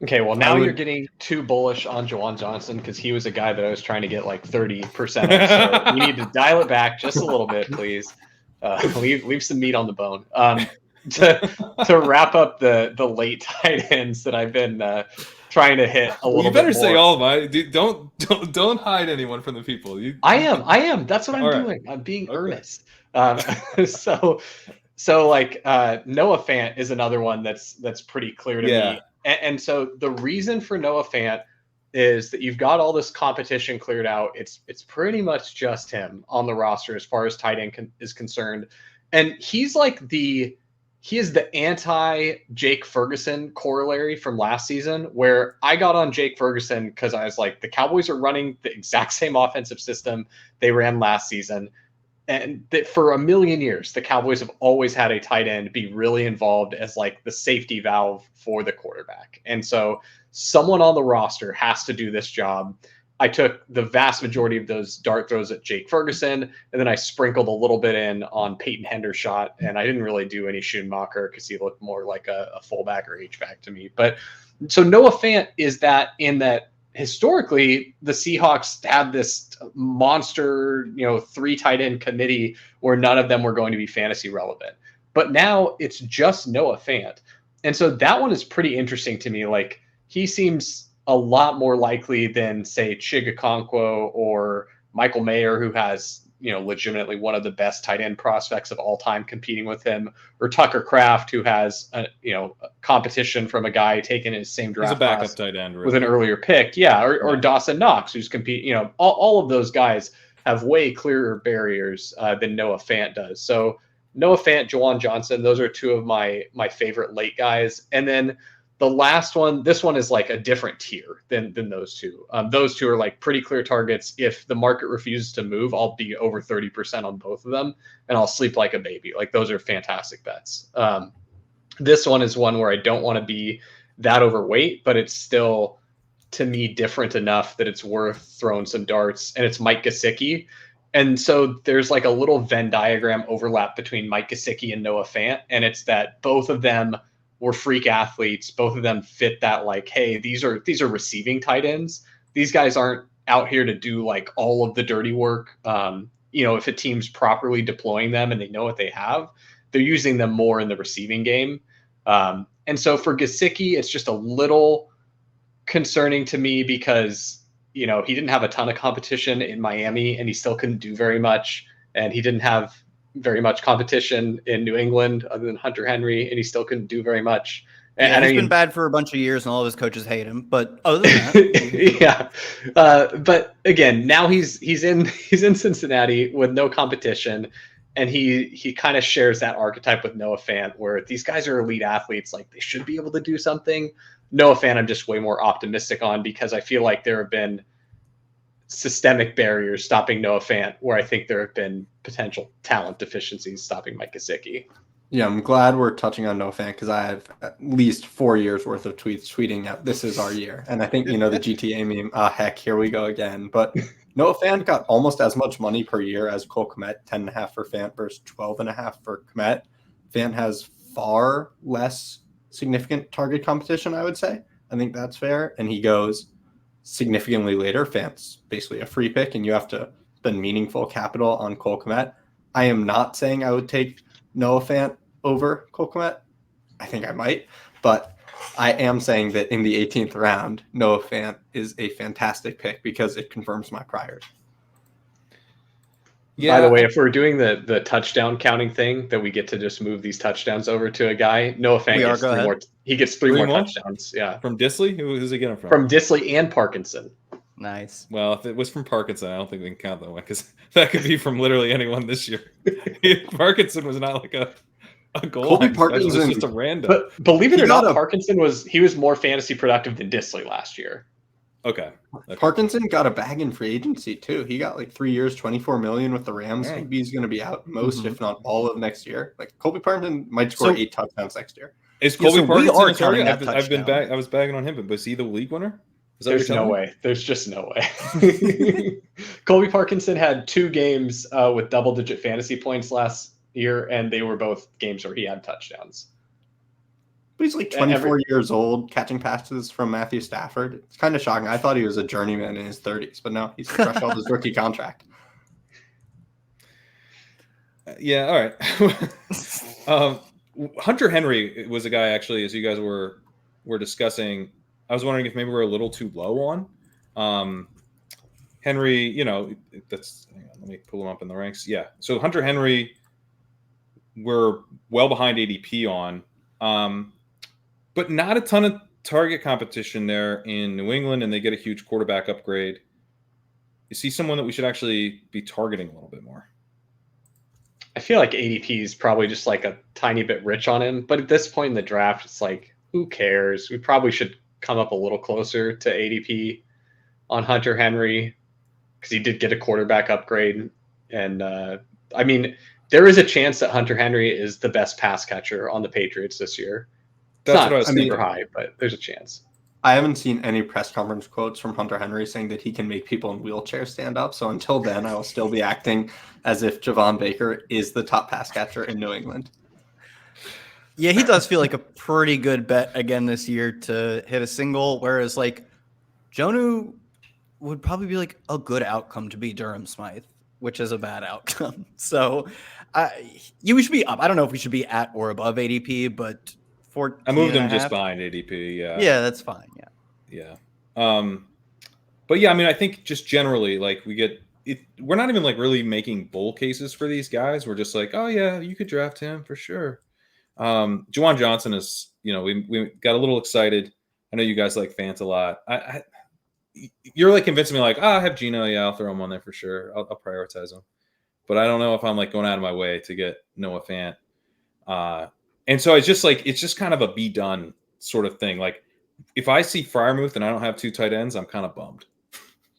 Okay, well now you're getting too bullish on Juwan Johnson because he was a guy that I was trying to get like 30% of. So we need to dial it back just a little bit, please. Leave some meat on the bone. To wrap up the late tight ends that I've been trying to hit a little bit. You better more. say all of mine. Don't hide anyone from the people. I am. That's what I'm doing. I'm being earnest. So like Noah Fant is another one that's pretty clear to me. And so the reason for Noah Fant is that you've got all this competition cleared out. It's pretty much just him on the roster as far as tight end is concerned. And he is the anti Jake Ferguson corollary from last season, where I got on Jake Ferguson because I was like, the Cowboys are running the exact same offensive system they ran last season. And that for a million years, the Cowboys have always had a tight end be really involved as like the safety valve for the quarterback. And so someone on the roster has to do this job. I took the vast majority of those dart throws at Jake Ferguson, and then I sprinkled a little bit in on Peyton Hendershot, and I didn't really do any Schoonmaker because he looked more like a fullback or H-back to me. But so Noah Fant is that in that historically the Seahawks had this monster, 3 tight end committee where none of them were going to be fantasy relevant. But now it's just Noah Fant. And so that one is pretty interesting to me. Like he seems a lot more likely than say Chigakonkwo or Michael Mayer, who has, legitimately one of the best tight end prospects of all time competing with him, or Tucker Kraft, who has competition from a guy taken in his same draft. He's a backup tight end really. With an earlier pick. Yeah. Or Dawson Knox, who's competing, all of those guys have way clearer barriers than Noah Fant does. So Noah Fant, Juwan Johnson, those are 2 of my favorite late guys. And then the last one, this one is like a different tier than those 2. Those 2 are like pretty clear targets. If the market refuses to move, I'll be over 30% on both of them, and I'll sleep like a baby. Like those are fantastic bets. This one is one where I don't want to be that overweight, but it's still, to me, different enough that it's worth throwing some darts, and it's Mike Gesicki. And so there's like a little Venn diagram overlap between Mike Gesicki and Noah Fant, and it's that both of them were freak athletes. Both of them fit that like, hey, these are receiving tight ends. These guys aren't out here to do like all of the dirty work. If a team's properly deploying them and they know what they have, they're using them more in the receiving game. And so for Gesicki, it's just a little concerning to me because, he didn't have a ton of competition in Miami and he still couldn't do very much. And he didn't have very much competition in New England other than Hunter Henry, and he still couldn't do very much. And he's been bad for a bunch of years and all of his coaches hate him, but other than that. Yeah. But again, now he's in Cincinnati with no competition, and he kind of shares that archetype with Noah Fant, where these guys are elite athletes, like they should be able to do something. Noah Fant, I'm just way more optimistic on because I feel like there have been systemic barriers stopping Noah Fant, where I think there have been potential talent deficiencies stopping Mike Gesicki. Yeah, I'm glad we're touching on Noah Fant because I have at least 4 years worth of tweets tweeting out, this is our year. And I think, the GTA meme, heck, here we go again. But Noah Fant got almost as much money per year as Cole Kmet, 10.5 for Fant versus 12.5 for Kmet. Fant has far less significant target competition, I would say. I think that's fair. And he goes significantly later. Fant's basically a free pick, and you have to spend meaningful capital on Cole Kmet. I am not saying I would take Noah Fant over Cole Kmet. I think I might, but I am saying that in the 18th round, Noah Fant is a fantastic pick because it confirms my priors. Yeah. By the way, if we're doing the touchdown counting thing, that we get to just move these touchdowns over to a guy, Noah Fant gets 3 more. He gets three more touchdowns. Yeah. From Disley? Who's he getting from? From Disley and Parkinson. Nice. Well, if it was from Parkinson, I don't think we can count that one because that could be from literally anyone this year. Parkinson was not like a goal line. Parkinson was just a random. But believe it or not, Parkinson was more fantasy productive than Disley last year. Okay. Parkinson got a bag in free agency too. He got like 3 years, $24 million with the Rams. Right. Maybe he's going to be out most, if not all, of next year. Like Colby Parkinson might score 8 touchdowns next year. Is Colby Parkinson a target? I was bagging on him, but was he the league winner? There's no way. There's just no way. Colby Parkinson had 2 games with double-digit fantasy points last year, and they were both games where he had touchdowns. But he's like 24 years old, catching passes from Matthew Stafford. It's kind of shocking. I thought he was a journeyman in his 30s, but no, he's fresh off his rookie contract. Yeah, all right. Hunter Henry was a guy, actually, as you guys were discussing. I was wondering if maybe we're a little too low on Henry. Hang on, let me pull him up in the ranks. Yeah, so Hunter Henry, we're well behind ADP on. But not a ton of target competition there in New England, and they get a huge quarterback upgrade. Is he someone that we should actually be targeting a little bit more? I feel like ADP is probably just like a tiny bit rich on him. But at this point in the draft, it's like, who cares? We probably should come up a little closer to ADP on Hunter Henry because he did get a quarterback upgrade. And, I mean, there is a chance that Hunter Henry is the best pass catcher on the Patriots this year. That's what I was super high, but there's a chance. I haven't seen any press conference quotes from Hunter Henry saying that he can make people in wheelchairs stand up. So until then, I will still be acting as if Javon Baker is the top pass catcher in New England. Yeah, he does feel like a pretty good bet again this year to hit a single, whereas like Jonnu would probably be like a good outcome to be Durham Smythe, which is a bad outcome. So we should be up. I don't know if we should be at or above ADP, but I moved him just behind ADP. Yeah, that's fine. Yeah. But yeah, I mean, I think just generally, like we're not even like really making bull cases for these guys. We're just like, oh yeah, you could draft him for sure. Juwan Johnson is, we got a little excited. I know you guys like Fant a lot. You're like convincing me like, I have Gino. Yeah, I'll throw him on there for sure. I'll prioritize him. But I don't know if I'm like going out of my way to get Noah Fant. And so it's just kind of a be done sort of thing. Like if I see Freiermuth and I don't have 2 tight ends, I'm kind of bummed.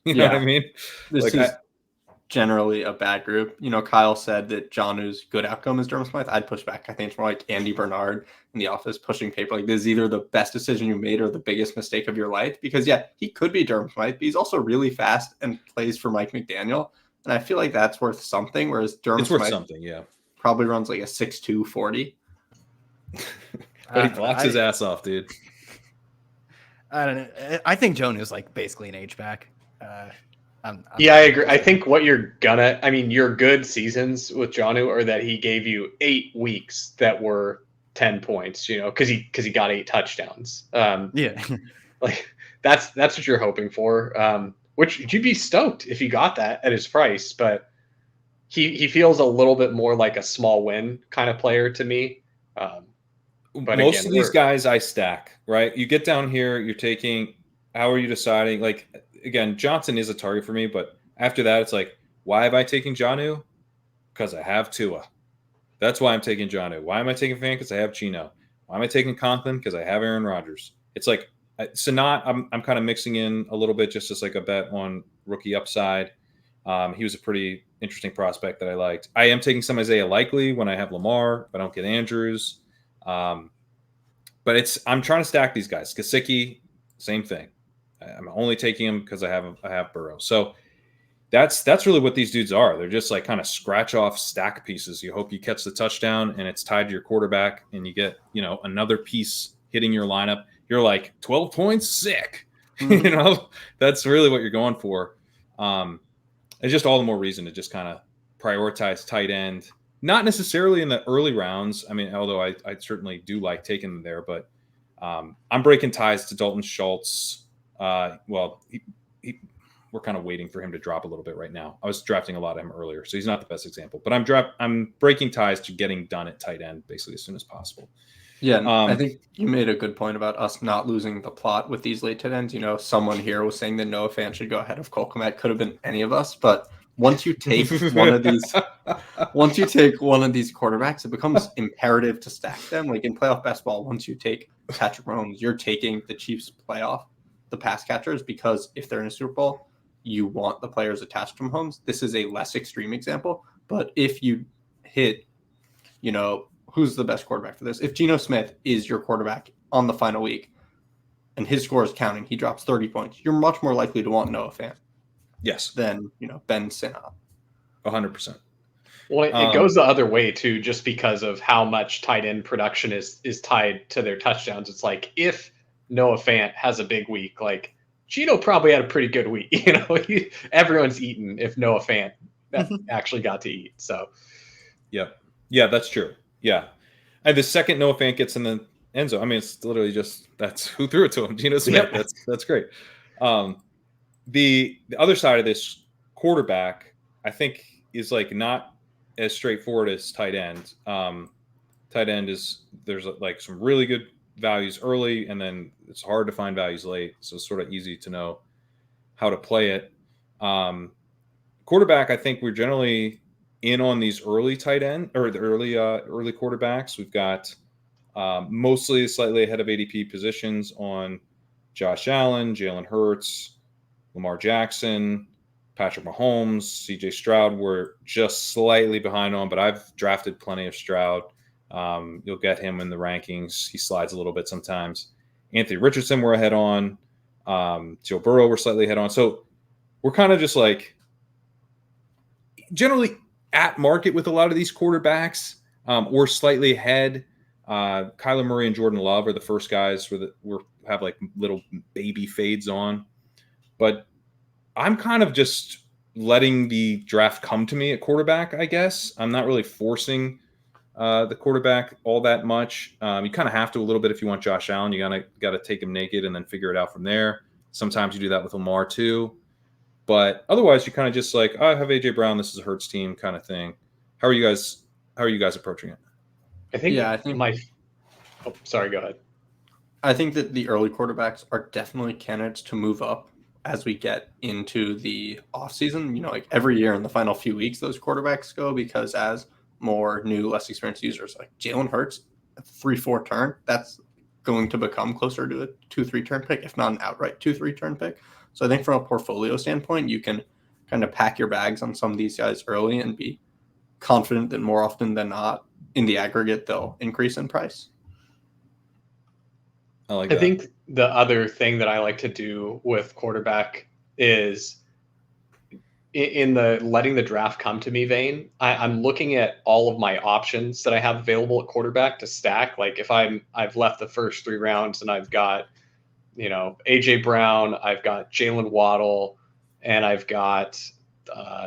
You know what I mean? This is generally a bad group. Kyle said that Jonnu's good outcome is Durham Smythe. I'd push back. I think it's more like Andy Bernard in the office pushing paper. Like this is either the best decision you made or the biggest mistake of your life. Because he could be Durham Smythe, but he's also really fast and plays for Mike McDaniel. And I feel like that's worth something. Whereas Durham Smythe probably runs like a 6'2", 40. But he blocks his ass off, dude. I don't know. I think Jonnu is like basically an H-back. I agree. I think your good seasons with Jonnu are that he gave you 8 weeks that were 10 points, because he got 8 touchdowns. Like that's what you're hoping for. Which you'd be stoked if you got that at his price, but he feels a little bit more like a small win kind of player to me. But most of these guys I stack, right? You get down here, you're taking, how are you deciding? Like, again, Johnson is a target for me, but after that, it's like, why have I taken Jonnu? Because I have Tua. That's why I'm taking Jonnu. Why am I taking Fant? Because I have Gino. Why am I taking Conklin? Because I have Aaron Rodgers. It's like, Sanat, I'm kind of mixing in a little bit just as like a bet on rookie upside. He was a pretty interesting prospect that I liked. I am taking some Isaiah Likely when I have Lamar, if I don't get Andrews. But I'm trying to stack these guys. Gesicki, same thing. I'm only taking him because I have Burrow. So that's really what these dudes are. They're just like kind of scratch off stack pieces. You hope you catch the touchdown and it's tied to your quarterback and you get, another piece hitting your lineup. You're like 12 points, sick. That's really what you're going for. It's just all the more reason to just kind of prioritize tight end. Not necessarily in the early rounds. I mean, although I certainly do like taking them there, but I'm breaking ties to Dalton Schultz. We're kind of waiting for him to drop a little bit right now. I was drafting a lot of him earlier, so he's not the best example. But I'm breaking ties to getting done at tight end basically as soon as possible. Yeah, I think you made a good point about us not losing the plot with these late tight ends. Someone here was saying that Noah Fant should go ahead of Cole Kmet. Could have been any of us, but once you take one of these quarterbacks, it becomes imperative to stack them. Like in playoff basketball, once you take Patrick Mahomes, you're taking the Chiefs playoff the pass catchers, because if they're in a Super Bowl, you want the players attached to Mahomes. This is a less extreme example, but if you hit, who's the best quarterback for this? If Geno Smith is your quarterback on the final week and his score is counting, he drops 30 points, you're much more likely to want Noah Fant. Yes. Than, Ben Sinha. 100%. Well, it goes the other way too, just because of how much tight end production is tied to their touchdowns. It's like if Noah Fant has a big week, like Geno probably had a pretty good week. Everyone's eating if Noah Fant actually got to eat. So, yeah, that's true. Yeah, and the second Noah Fant gets in the end zone, I mean, it's literally just that's who threw it to him, Geno Smith. Yep. That's great. The other side of this quarterback, I think, is like not as straightforward as tight end. Tight end there's like some really good values early, and then it's hard to find values late. So it's sort of easy to know how to play it. Quarterback, I think we're generally in on these early tight end or the early quarterbacks. We've got mostly slightly ahead of ADP positions on Josh Allen, Jalen Hurts, Lamar Jackson, Patrick Mahomes, CJ Stroud. We're just slightly behind on, but I've drafted plenty of Stroud. You'll get him in the rankings. He slides a little bit sometimes. Anthony Richardson we're ahead on. Joe Burrow we're slightly ahead on. So we're kind of just like generally at market with a lot of these quarterbacks. We're slightly ahead. Kyler Murray and Jordan Love are the first guys we have like little baby fades on. But I'm kind of just letting the draft come to me at quarterback, I guess. I'm not really forcing the quarterback all that much. You kind of have to a little bit if you want Josh Allen. You got to take him naked and then figure it out from there. Sometimes you do that with Lamar too. But otherwise, you kind of just like, I have AJ Brown. This is a Hurts team kind of thing. How are you guys approaching it? I think sorry, go ahead. I think that the early quarterbacks are definitely candidates to move up as we get into the offseason. Like every year in the final few weeks, those quarterbacks go, because as more new, less experienced users like Jalen Hurts, a 3-4 turn, that's going to become closer to a 2-3 turn pick, if not an outright 2-3 turn pick. So I think from a portfolio standpoint, you can kind of pack your bags on some of these guys early and be confident that more often than not, in the aggregate, they'll increase in price. I think the other thing that I like to do with quarterback is in the letting the draft come to me vein. I'm looking at all of my options that I have available at quarterback to stack. Like if I've left the first 3 rounds and I've got, AJ Brown, I've got Jalen Waddle, and I've got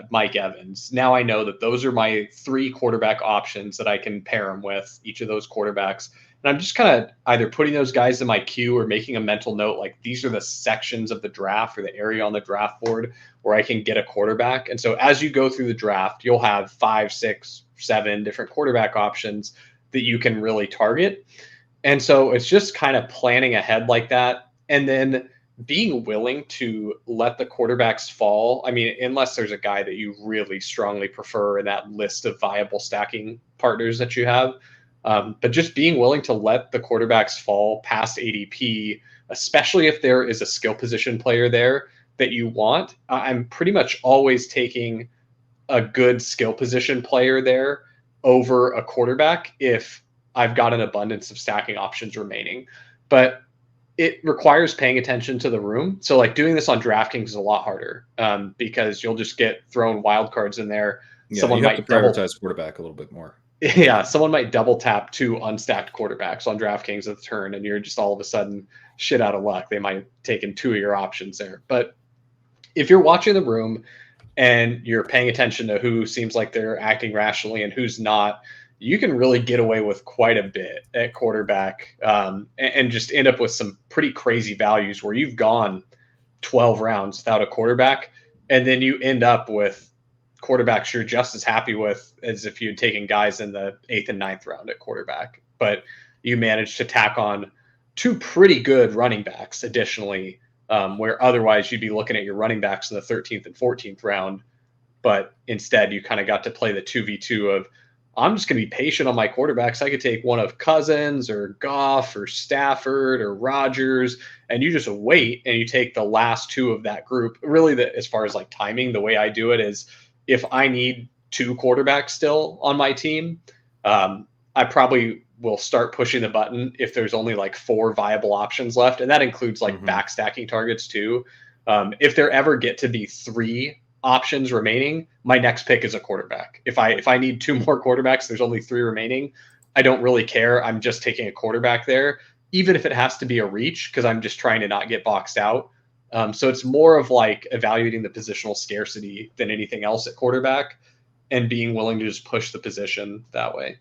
Mike Evans. Now I know that those are my 3 quarterback options that I can pair them with, each of those quarterbacks. And I'm just kind of either putting those guys in my queue or making a mental note, like these are the sections of the draft or the area on the draft board where I can get a quarterback. And so as you go through the draft, you'll have 5, 6, 7 different quarterback options that you can really target. And so it's just kind of planning ahead like that. And then being willing to let the quarterbacks fall. I mean, unless there's a guy that you really strongly prefer in that list of viable stacking partners that you have. But just being willing to let the quarterbacks fall past ADP, especially if there is a skill position player there that you want. I'm pretty much always taking a good skill position player there over a quarterback if I've got an abundance of stacking options remaining. But it requires paying attention to the room. So like doing this on DraftKings is a lot harder because you'll just get thrown wild cards in there. Yeah, someone you have to prioritize quarterback a little bit more. Yeah, someone might double tap 2 unstacked quarterbacks on DraftKings at the turn, and you're just all of a sudden shit out of luck. They might have taken 2 of your options there. But if you're watching the room and you're paying attention to who seems like they're acting rationally and who's not, you can really get away with quite a bit at quarterback and just end up with some pretty crazy values where you've gone 12 rounds without a quarterback, and then you end up with quarterbacks you're just as happy with as if you had taken guys in the 8th and 9th round at quarterback. But you managed to tack on 2 pretty good running backs additionally, where otherwise you'd be looking at your running backs in the 13th and 14th round. But instead you kind of got to play the 2v2 of I'm just going to be patient on my quarterbacks. I could take one of Cousins or Goff or Stafford or Rodgers, and you just wait and you take the last two of that group. Really, as far as like timing, the way I do it is if I need 2 quarterbacks still on my team, I probably will start pushing the button if there's only like 4 viable options left. And that includes like backstacking targets too. If there ever get to be 3 options remaining, my next pick is a quarterback. If I need 2 more quarterbacks, there's only 3 remaining. I don't really care. I'm just taking a quarterback there, even if it has to be a reach, because I'm just trying to not get boxed out. So it's more of like evaluating the positional scarcity than anything else at quarterback and being willing to just push the position that way.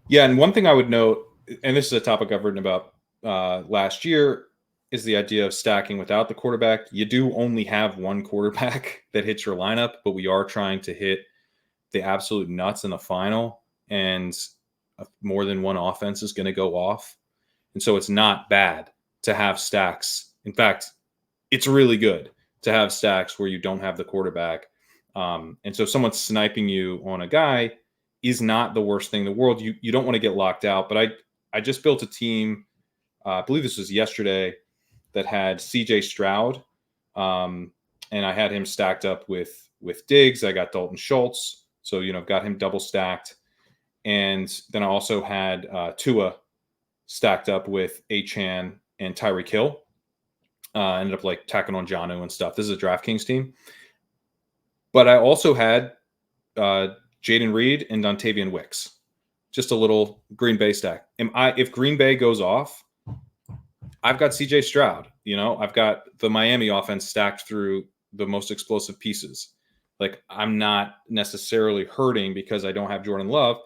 Yeah, and one thing I would note, and this is a topic I've written about last year, is the idea of stacking without the quarterback. You do only have one quarterback that hits your lineup, but we are trying to hit the absolute nuts in the final, and more than one offense is going to go off. And so it's not bad to have stacks. In fact, it's really good to have stacks where you don't have the quarterback. And so someone sniping you on a guy is not the worst thing in the world. You don't want to get locked out. But I just built a team, I believe this was yesterday, that had CJ Stroud, and I had him stacked up with Diggs. I got Dalton Schultz, so got him double stacked, and then I also had Tua stacked up with Achane and Tyreek Hill. Ended up like tacking on Janu and stuff. This is a DraftKings team, but I also had Jaden Reed and Dontavian Wicks, just a little Green Bay stack. If Green Bay goes off, I've got CJ Stroud, I've got the Miami offense stacked through the most explosive pieces. Like, I'm not necessarily hurting because I don't have Jordan Love,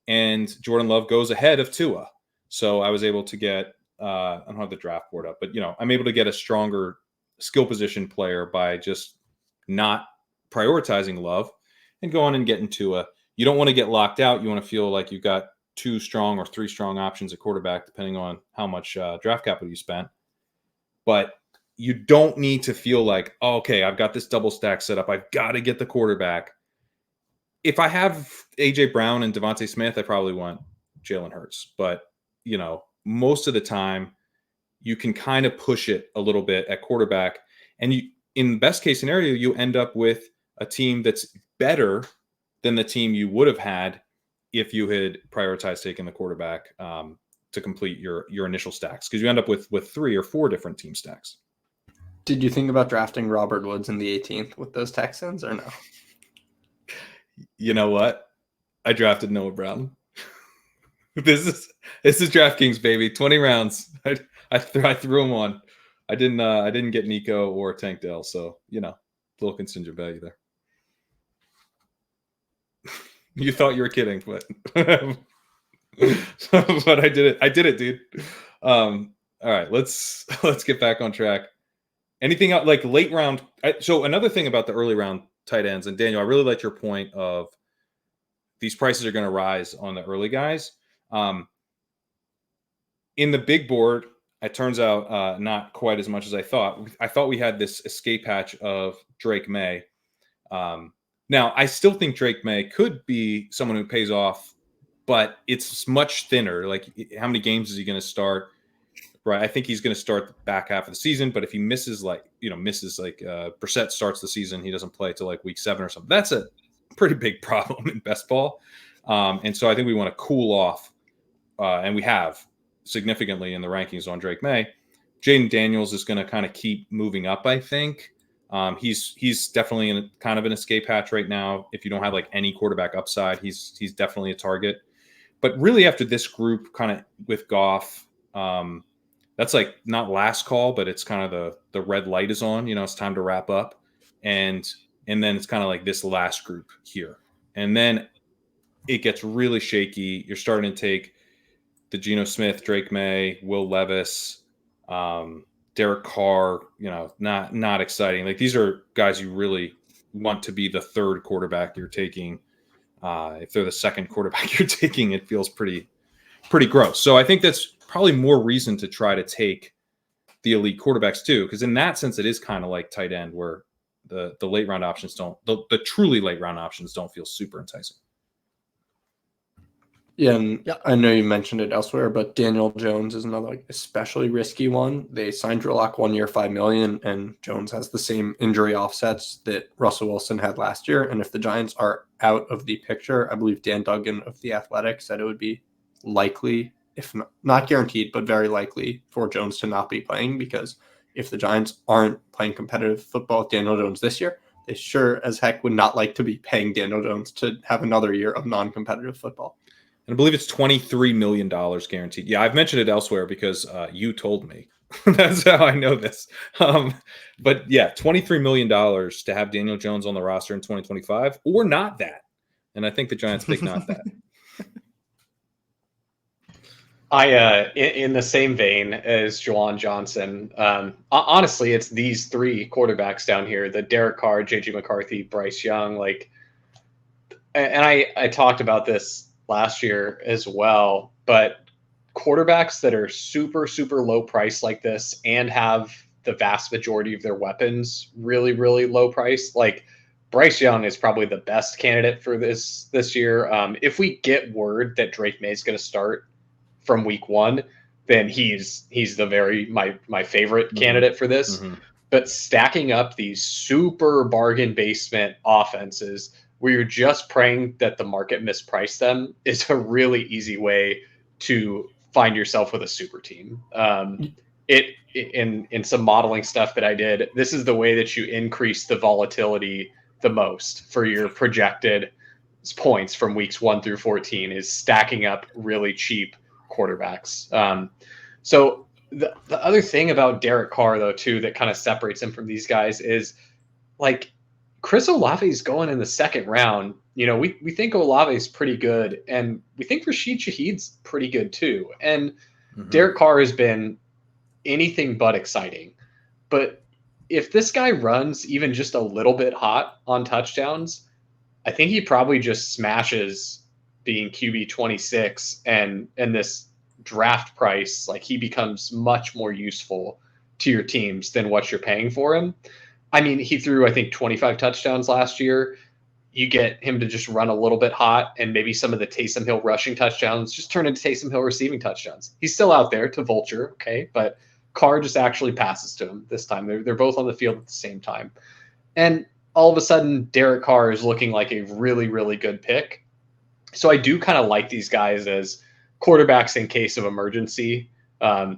and Jordan Love goes ahead of Tua. So I was able to get, I don't have the draft board up, but I'm able to get a stronger skill position player by just not prioritizing Love and going and getting Tua. You don't want to get locked out. You want to feel like you've got 2 strong or 3 strong options at quarterback, depending on how much draft capital you spent. But you don't need to feel like, oh, okay, I've got this double stack set up. I've got to get the quarterback. If I have A.J. Brown and Devontae Smith, I probably want Jalen Hurts. But, most of the time, you can kind of push it a little bit at quarterback. And in the best case scenario, you end up with a team that's better than the team you would have had if you had prioritized taking the quarterback to complete your initial stacks, because you end up with 3 or 4 different team stacks. Did you think about drafting Robert Woods in the 18th with those Texans or no? You know what? I drafted Noah Brown. This is DraftKings, baby. 20 rounds. I threw him on. I didn't get Nico or Tank Dell, so a little contingent value there. You thought you were kidding, but but I did it. I did it, dude. All right, let's get back on track. Anything else, like late round? So another thing about the early round tight ends, and Daniel, I really like your point of these prices are going to rise on the early guys. In the big board, it turns out not quite as much as I thought. I thought we had this escape hatch of Drake Maye. Now, I still think Drake Maye could be someone who pays off, but it's much thinner. Like, how many games is he going to start? Right. I think he's going to start the back half of the season, but if he misses Brissett starts the season, he doesn't play till like week 7 or something. That's a pretty big problem in best ball. And so I think we want to cool off, and we have significantly in the rankings on Drake Maye. Jaden Daniels is going to kind of keep moving up, I think. He's definitely in kind of an escape hatch right now. If you don't have like any quarterback upside, he's definitely a target. But really after this group, kind of with Goff, that's like not last call, but it's kind of the red light is on. It's time to wrap up, and then it's kind of like this last group here, and then it gets really shaky. You're starting to take the Geno Smith, Drake Maye, Will Levis, Derek Carr, not exciting. Like, these are guys you really want to be the third quarterback you're taking. If they're the second quarterback you're taking, it feels pretty gross. So I think that's probably more reason to try to take the elite quarterbacks too, because in that sense, it is kind of like tight end, where the late round options don't, the truly late round options don't feel super enticing. Yeah, and I know you mentioned it elsewhere, but Daniel Jones is another especially risky one. They signed Drew Lock 1 year, $5 million, and Jones has the same injury offsets that Russell Wilson had last year. And if the Giants are out of the picture, I believe Dan Duggan of The Athletic said it would be likely, if not guaranteed, but very likely for Jones to not be playing, because if the Giants aren't playing competitive football with Daniel Jones this year, they sure as heck would not like to be paying Daniel Jones to have another year of non-competitive football. And I believe it's $23 million guaranteed. Yeah, I've mentioned it elsewhere because you told me. That's how I know this. But yeah, $23 million to have Daniel Jones on the roster in 2025, or not that. And I think the Giants pick not that. In the same vein as Juwan Johnson, honestly, it's these three quarterbacks down here: the Derek Carr, JJ McCarthy, Bryce Young. And I talked about this last year as well, but quarterbacks that are super, super low price like this and have the vast majority of their weapons really, really low price, like Bryce Young is probably the best candidate for this year. If we get word that Drake Maye is going to start from week 1, then he's my favorite candidate for this. Mm-hmm. But stacking up these super bargain basement offenses where you're just praying that the market mispriced them is a really easy way to find yourself with a super team. In some modeling stuff that I did, this is the way that you increase the volatility the most for your projected points from weeks 1 through 14 is stacking up really cheap quarterbacks. So the other thing about Derek Carr, though, too, that kind of separates him from these guys is like Chris Olave is going in the second round. We think Olave is pretty good, and we think Rashid Shaheed's pretty good too. And Derek Carr has been anything but exciting. But if this guy runs even just a little bit hot on touchdowns, I think he probably just smashes being QB 26 and this draft price. Like, he becomes much more useful to your teams than what you're paying for him. I mean, he threw, I think, 25 touchdowns last year. You get him to just run a little bit hot, and maybe some of the Taysom Hill rushing touchdowns just turn into Taysom Hill receiving touchdowns. He's still out there to vulture, okay, but Carr just actually passes to him this time. They're both on the field at the same time. And all of a sudden, Derek Carr is looking like a really, really good pick. So I do kind of like these guys as quarterbacks in case of emergency.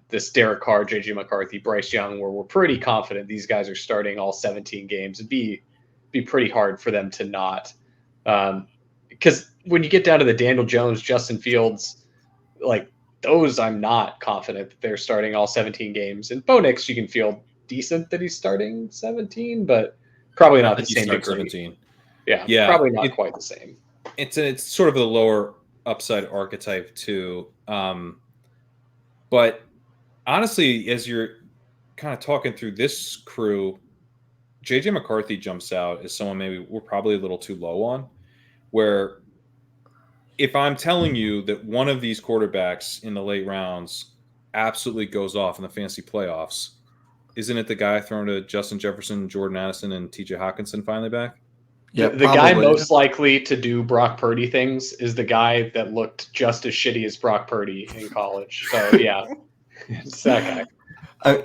This Derek Carr, JJ McCarthy, Bryce Young, where we're pretty confident these guys are starting all 17 games. It'd be pretty hard for them to not. Because when you get down to the Daniel Jones, Justin Fields, like those, I'm not confident that they're starting all 17 games. And Bo Nix, you can feel decent that he's starting 17, but probably not the same degree. 17. Yeah, probably not quite the same. It's sort of the lower upside archetype too. But honestly, as you're kind of talking through this crew, JJ McCarthy jumps out as someone maybe we're probably a little too low on, where if I'm telling you that one of these quarterbacks in the late rounds absolutely goes off in the fantasy playoffs, isn't it the guy thrown to Justin Jefferson, Jordan Addison, and TJ Hawkinson finally back? Yeah, the guy most likely to do Brock Purdy things is the guy that looked just as shitty as Brock Purdy in college. So yeah, it's that guy.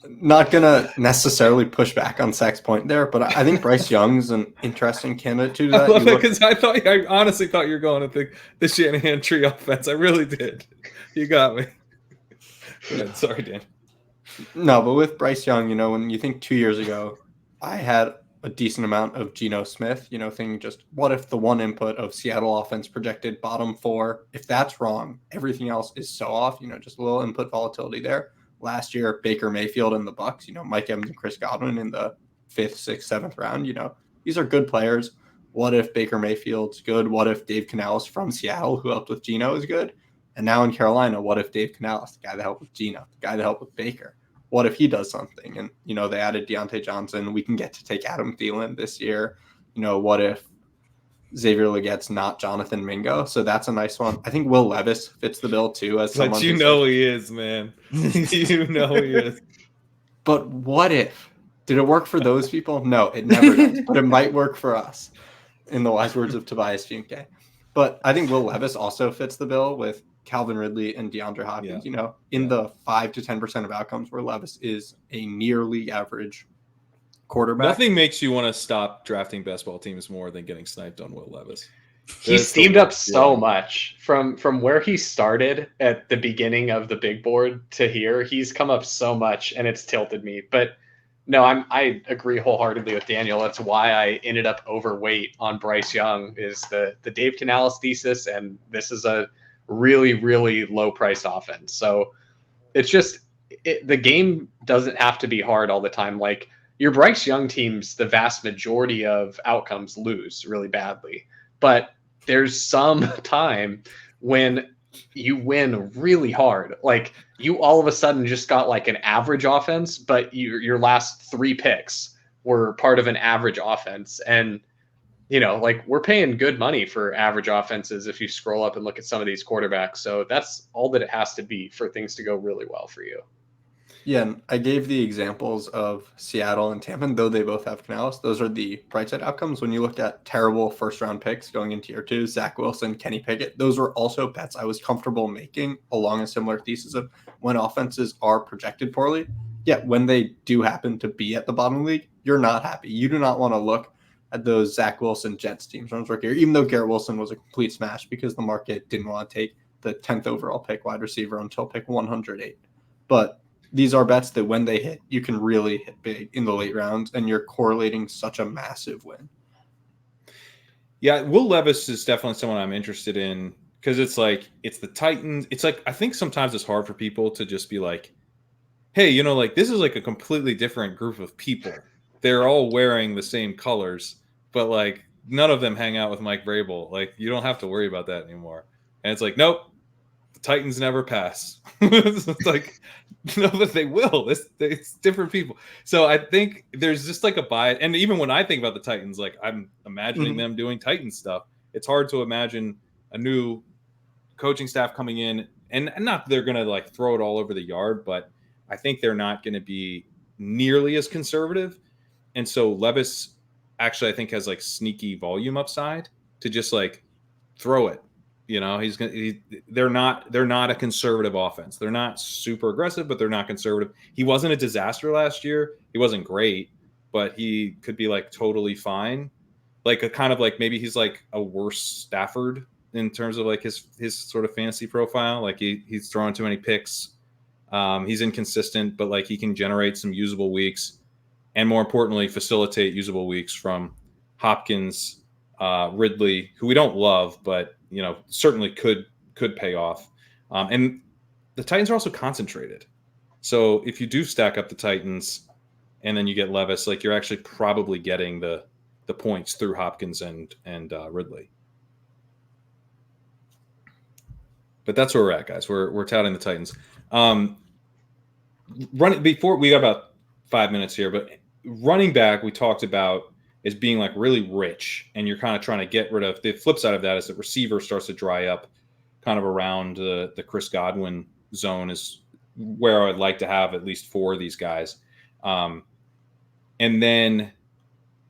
Not gonna necessarily push back on Sack's point there, but I think Bryce Young's an interesting candidate to that. I love it because I honestly thought you were going to the Shanahan tree offense. I really did. You got me. Go ahead. Sorry, Dan. No, but with Bryce Young, when you think 2 years ago, I had a decent amount of Geno Smith, thinking just what if the one input of Seattle offense projected bottom 4? If that's wrong, everything else is so off, just a little input volatility there. Last year, Baker Mayfield and the Bucks, Mike Evans and Chris Godwin in the 5th, 6th, 7th round, these are good players. What if Baker Mayfield's good? What if Dave Canales from Seattle, who helped with Geno, is good? And now in Carolina, what if Dave Canales, the guy that helped with Geno, the guy that helped with Baker, what if he does something? And, they added Deontay Johnson. We can get to take Adam Thielen this year. What if Xavier Leggette's not Jonathan Mingo? So that's a nice one. I think Will Levis fits the bill too. As someone, but he is, man. He is. But what if Did it work for those people? No, it never does. But it might work for us, in the wise words of Tobias Junke. But I think Will Levis also fits the bill with Calvin Ridley and DeAndre Hopkins. In the 5 to 10% of outcomes where Levis is a near league average quarterback. Nothing makes you want to stop drafting best ball teams more than getting sniped on Will Levis. He steamed up so much from where he started at the beginning of the big board to here. He's come up so much, and it's tilted me. But no, I agree wholeheartedly with Daniel. That's why I ended up overweight on Bryce Young, is the Dave Canales thesis, and this is a really, really low price offense. So it's just the game doesn't have to be hard all the time. Like your Bryce Young teams, the vast majority of outcomes lose really badly, but there's some time when you win really hard. Like you all of a sudden just got like an average offense, but your last 3 picks were part of an average offense. And, like we're paying good money for average offenses if you scroll up and look at some of these quarterbacks. So that's all that it has to be for things to go really well for you. Yeah, and I gave the examples of Seattle and Tampa, and though they both have Canales, those are the bright side outcomes. When you look at terrible first-round picks going into year 2, Zach Wilson, Kenny Pickett, those were also bets I was comfortable making along a similar thesis of when offenses are projected poorly, yet when they do happen to be at the bottom of the league, you're not happy. You do not want to look at those Zach Wilson Jets teams runs rookie year, even though Garrett Wilson was a complete smash because the market didn't want to take the 10th overall pick wide receiver until pick 108. But these are bets that when they hit, you can really hit big in the late rounds, and you're correlating such a massive win. Yeah, Will Levis is definitely someone I'm interested in because it's the Titans. It's like, I think sometimes it's hard for people to just be like, hey, this is like a completely different group of people. They're all wearing the same colors, but like none of them hang out with Mike Vrabel. Like you don't have to worry about that anymore. And it's like, nope, the Titans never pass. It's like, no, but they will. It's different people. So I think there's just like a bias. And even when I think about the Titans, like I'm imagining them doing Titan stuff. It's hard to imagine a new coaching staff coming in, and not they're going to like throw it all over the yard, but I think they're not going to be nearly as conservative. And so Levis actually, I think, has like sneaky volume upside to just like throw it. They're not a conservative offense. They're not super aggressive, but they're not conservative. He wasn't a disaster last year. He wasn't great, but he could be like totally fine. Like a kind of like maybe he's like a worse Stafford in terms of like his sort of fantasy profile. Like he's throwing too many picks. He's inconsistent, but like he can generate some usable weeks, and more importantly, facilitate usable weeks from Hopkins, Ridley, who we don't love, but certainly could pay off. And the Titans are also concentrated. So if you do stack up the Titans and then you get Levis, like you're actually probably getting the points through Hopkins and Ridley. But that's where we're at, guys. We're touting the Titans. Running before we got about 5 minutes here, but running back we talked about is being like really rich, and you're kind of trying to get rid of the flip side of that is that receiver starts to dry up kind of around the Chris Godwin zone is where I'd like to have at least 4 of these guys. And then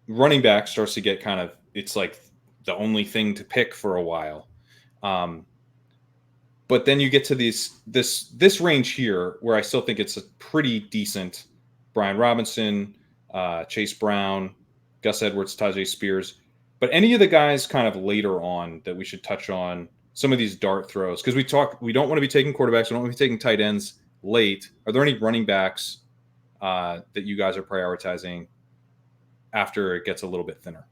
running back starts to get kind of, it's like the only thing to pick for a while. But then you get to this range here where I still think it's a pretty decent Brian Robinson, Chase Brown, Gus Edwards, Tajay Spears. But any of the guys kind of later on that we should touch on, some of these dart throws, because we don't want to be taking quarterbacks, we don't want to be taking tight ends late. Are there any running backs that you guys are prioritizing after it gets a little bit thinner?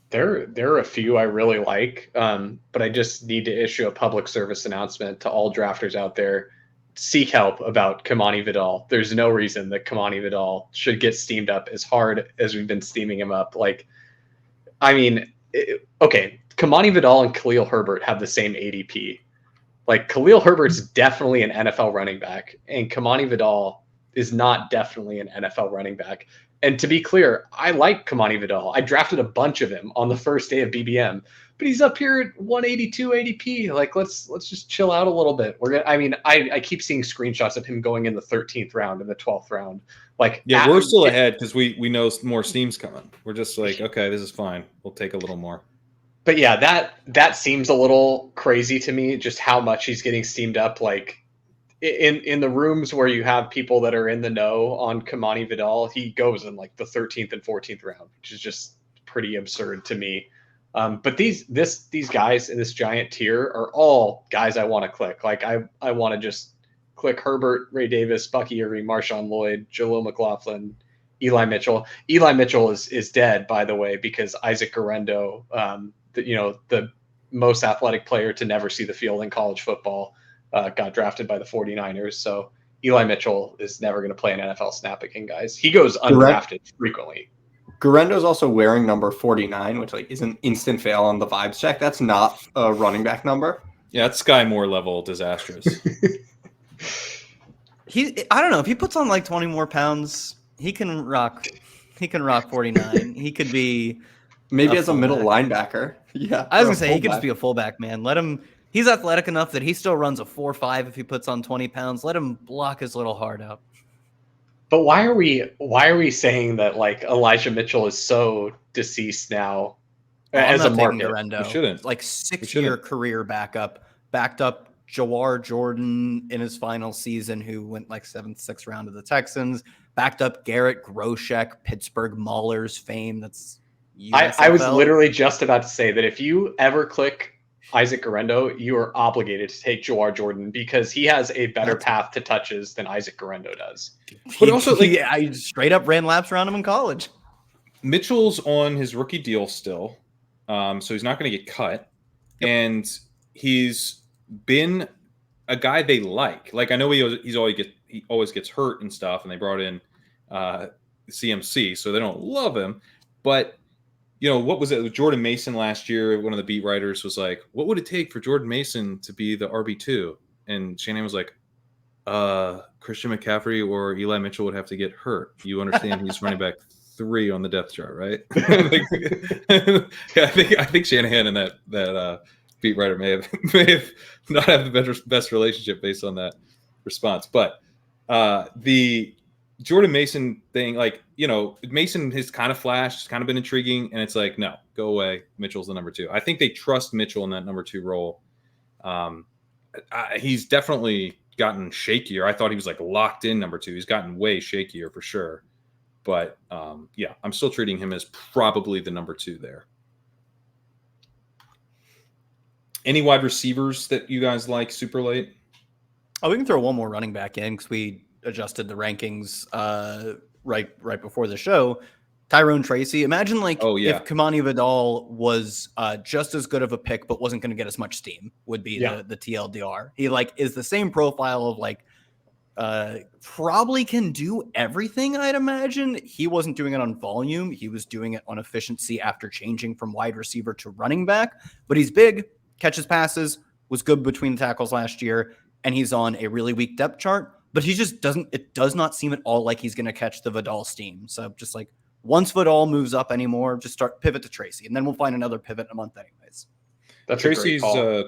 There are a few I really like, but I just need to issue a public service announcement to all drafters out there. Seek help about Kamani Vidal. There's no reason that Kamani Vidal should get steamed up as hard as we've been steaming him up. Like, I mean, okay, Kamani Vidal and Khalil Herbert have the same ADP. Like, Khalil Herbert's definitely an NFL running back, and Kamani Vidal is not definitely an NFL running back. And to be clear, I like Kamani Vidal. I drafted a bunch of him on the first day of BBM, but he's up here at 182 ADP. Like, let's just chill out a little bit. I keep seeing screenshots of him going in the 13th round and the 12th round. Like, yeah, we're still ahead because we know more steam's coming. We're just like, okay, this is fine. We'll take a little more. But yeah, that seems a little crazy to me, just how much he's getting steamed up. Like, in the rooms where you have people that are in the know on Kamani Vidal, he goes in like the 13th and 14th round, which is just pretty absurd to me. But these guys in this giant tier are all guys I want to click. Like, I want to just click Herbert, Ray Davis, Bucky Irving, Marshawn Lloyd, Jaleel McLaughlin, Eli Mitchell. Eli Mitchell is dead, by the way, because Isaac Guerrero, the most athletic player to never see the field in college football, got drafted by the 49ers. So Eli Mitchell is never going to play an NFL snap again, guys. He goes undrafted frequently. Guerendo's also wearing number 49, which is an instant fail on the vibes check. That's not a running back number. Yeah, it's Sky Moore level disastrous. I don't know, if he puts on like 20 more pounds, he can rock 49. He could be maybe as a middle linebacker. Yeah. I was gonna say he could just be a fullback, man. Let him. He's athletic enough that he still runs a 4.5 if he puts on 20 pounds. Let him block his little heart out. But why are we saying that like Elijah Mitchell is so deceased now as a market? We shouldn't. Like 6-year career backup, backed up Jawar Jordan in his final season, who went like 7th, 6th round of the Texans. Backed up Garrett Groshek, Pittsburgh Maulers fame. That's I was literally just about to say that if you ever click Isaac Guerrero, you are obligated to take Jawar Jordan because he has a better path to touches than Isaac Guerrero does. But also, I straight up ran laps around him in college. Mitchell's on his rookie deal still, so he's not going to get cut, and he's been a guy they like. Like, I know he always gets hurt and stuff, and they brought in CMC, so they don't love him, but. What was it? With Jordan Mason last year, one of the beat writers was like, what would it take for Jordan Mason to be the RB2? And Shanahan was like, Christian McCaffrey or Eli Mitchell would have to get hurt. You understand he's running back 3 on the depth chart, right? I think Shanahan and that beat writer may have not have the best relationship based on that response. But the Jordan Mason thing, Mason has kind of flashed, it's kind of been intriguing, and it's like, no, go away. Mitchell's the number 2. I think they trust Mitchell in that number 2 role. He's definitely gotten shakier. I thought he was like locked in number 2. He's gotten way shakier for sure. But I'm still treating him as probably the number 2 there. Any wide receivers that you guys like super late? Oh, we can throw one more running back in because we adjusted the rankings right before the show. Tyrone Tracy. Imagine if Kamani Vidal was just as good of a pick but wasn't going to get as much steam would be the TLDR. He is the same profile of probably can do everything, I'd imagine. He wasn't doing it on volume. He was doing it on efficiency after changing from wide receiver to running back. But he's big, catches passes, was good between the tackles last year, and he's on a really weak depth chart. But he just does not seem at all like he's going to catch the Vidal steam. So just once Vidal moves up anymore, just pivot to Tracy. And then we'll find another pivot in a month anyways. That's Tracy's, a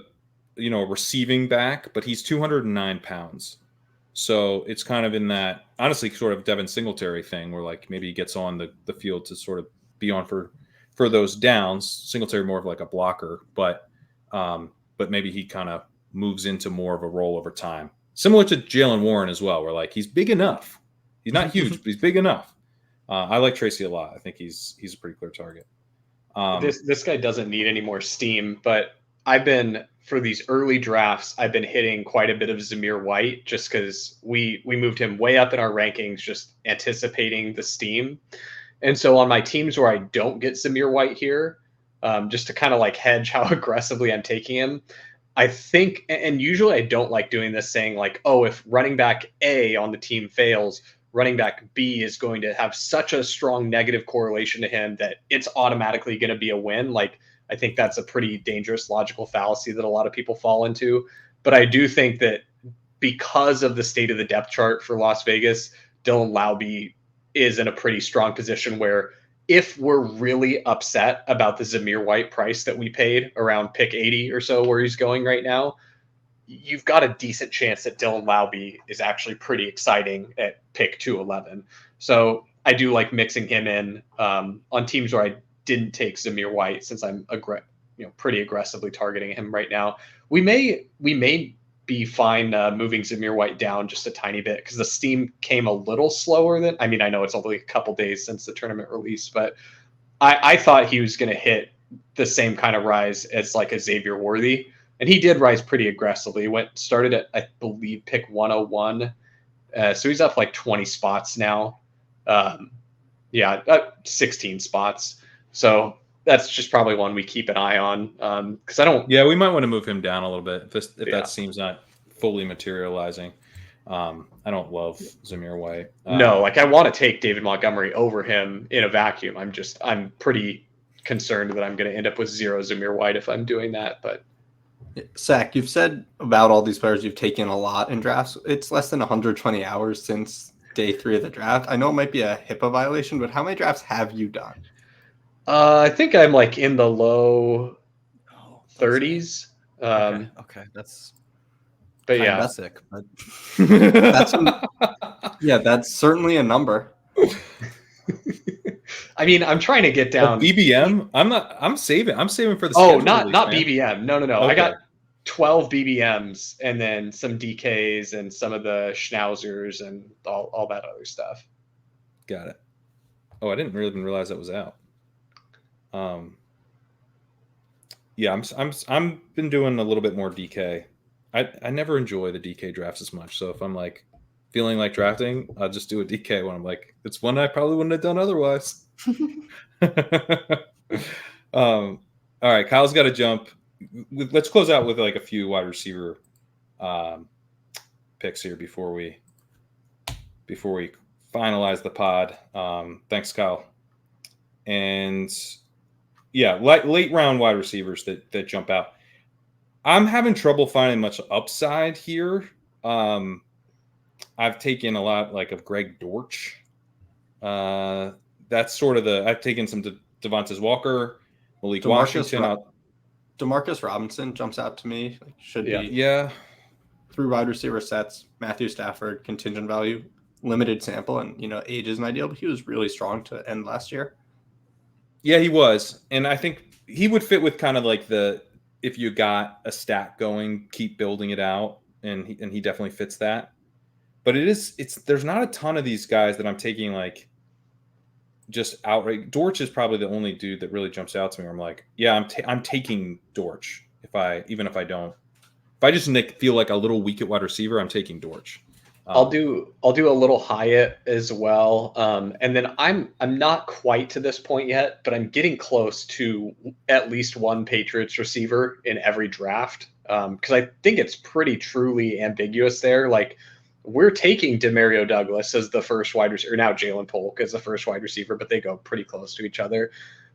receiving back, but he's 209 pounds. So it's kind of in that, honestly, sort of Devin Singletary thing where maybe he gets on the field to sort of be on for those downs. Singletary more of a blocker, but maybe he kind of moves into more of a role over time. Similar to Jalen Warren as well, where he's big enough. He's not huge, but he's big enough. I like Tracy a lot. I think he's a pretty clear target. This guy doesn't need any more steam, but for these early drafts, I've been hitting quite a bit of Zamir White just because we moved him way up in our rankings, just anticipating the steam. And so on my teams where I don't get Zamir White here, just to kind of hedge how aggressively I'm taking him, I think, and usually I don't like doing this, saying if running back A on the team fails, running back B is going to have such a strong negative correlation to him that it's automatically going to be a win. I think that's a pretty dangerous logical fallacy that a lot of people fall into. But I do think that because of the state of the depth chart for Las Vegas, Dylan Laube is in a pretty strong position where if we're really upset about the Zamir White price that we paid around pick 80 or so where he's going right now, you've got a decent chance that Dylan Laube is actually pretty exciting at pick 211. So I do like mixing him in on teams where I didn't take Zamir White, since I'm pretty aggressively targeting him right now. We may be fine moving Zamir White down just a tiny bit because the steam came a little slower than. I mean, I know it's only a couple days since the tournament release, but I thought he was going to hit the same kind of rise as like a Xavier Worthy, and he did rise pretty aggressively. Started at, I believe, pick 101, so he's up like 20 spots now. 16 spots. So that's just probably one we keep an eye on, because I don't. Yeah, we might want to move him down a little bit if that seems not fully materializing. I don't love Zamir White. No, like I want to take David Montgomery over him in a vacuum. I'm pretty concerned that I'm going to end up with 0 Zamir White if I'm doing that. But Sack, you've said about all these players you've taken a lot in drafts. It's less than 120 hours since day 3 of the draft. I know it might be a HIPAA violation, but how many drafts have you done? I think I'm like in the low 30s. Okay, that's. But yeah, that's sick. But that's certainly a number. I mean, I'm trying to get down BBM. I'm saving for the. Oh, not release, BBM. No. Okay. I got 12 BBMs and then some DKs and some of the schnauzers and all that other stuff. Got it. Oh, I didn't really even realize that was out. Yeah, I'm been doing a little bit more DK. I never enjoy the DK drafts as much. So if I'm like feeling like drafting, I'll just do a DK when I'm like, it's one I probably wouldn't have done otherwise. All right, Kyle's got to jump. Let's close out with like a few wide receiver picks here before we finalize the pod. Thanks, Kyle. And yeah, late round wide receivers that jump out. I'm having trouble finding much upside here. I've taken a lot like of Greg Dortch. That's sort of I've taken some Devontae Walker, Malik Washington. Demarcus Robinson jumps out to me. Should be. Yeah. 3 wide receiver sets, Matthew Stafford, contingent value, limited sample, and age isn't ideal, but he was really strong to end last year. Yeah, he was. And I think he would fit with kind of like if you got a stack going, keep building it out, and he definitely fits that. But there's not a ton of these guys that I'm taking like just outright. Dortch is probably the only dude that really jumps out to me where I'm like, yeah, I'm taking Dortch if I just feel like a little weak at wide receiver, I'm taking Dortch. I'll do a little Hyatt as well, and then I'm not quite to this point yet, but I'm getting close to at least one Patriots receiver in every draft, because I think it's pretty truly ambiguous there. Like we're taking Demario Douglas as the first wide receiver, or now Jalen Polk as the first wide receiver, but they go pretty close to each other.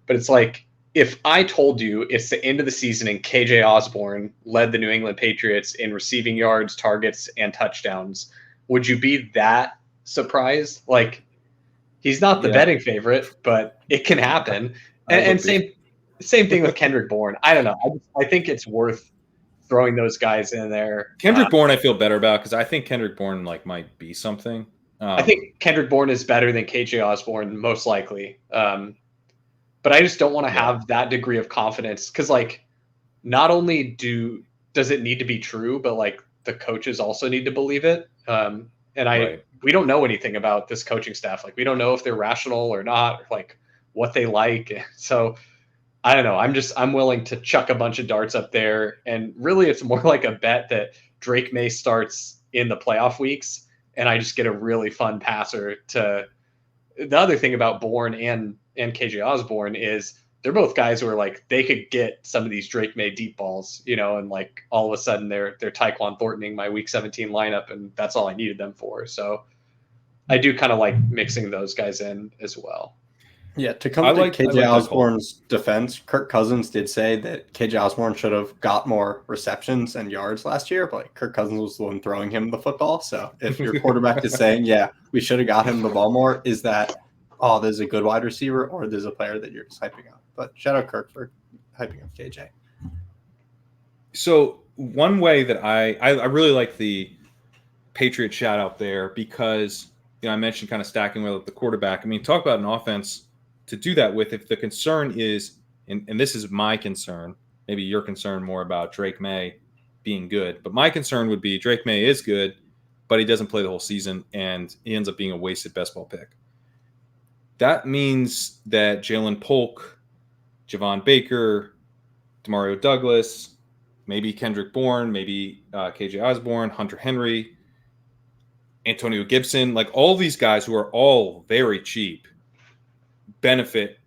But it's like if I told you it's the end of the season and KJ Osborne led the New England Patriots in receiving yards, targets, and touchdowns, would you be that surprised? Like, he's not the betting favorite, but it can happen. And same thing with Kendrick Bourne. I don't know. I think it's worth throwing those guys in there. Kendrick Bourne I feel better about because I think Kendrick Bourne might be something. I think Kendrick Bourne is better than KJ Osborne, most likely. But I just don't want to have that degree of confidence because, like, not only does it need to be true, but like the coaches also need to believe it. We don't know anything about this coaching staff. Like, we don't know if they're rational or not, or like what they like. So I don't know. I'm willing to chuck a bunch of darts up there. And really it's more like a bet that Drake Maye starts in the playoff weeks. And I just get a really fun passer to the other thing about Bourne and KJ Osborne is they're both guys who are like, they could get some of these Drake Maye deep balls, and like all of a sudden they're Tyquan Thorntoning my week 17 lineup. And that's all I needed them for. So I do kind of like mixing those guys in as well. Yeah, to come to KJ Osborne's defense, Kirk Cousins did say that KJ Osborne should have got more receptions and yards last year, but Kirk Cousins was the one throwing him the football. So if your quarterback is saying, yeah, we should have got him the ball more, is that oh, there's a good wide receiver or there's a player that you're just hyping up. But shout out Kirk for hyping up KJ. So one way that I really like the Patriot shout out there because I mentioned kind of stacking with the quarterback. I mean, talk about an offense to do that with. If the concern is, and this is my concern, maybe your concern more about Drake Maye being good, but my concern would be Drake Maye is good, but he doesn't play the whole season and he ends up being a wasted best ball pick. That means that Jalen Polk, Javon Baker, Demario Douglas, maybe Kendrick Bourne, maybe KJ Osborne, Hunter Henry, Antonio Gibson, like all these guys who are all very cheap benefit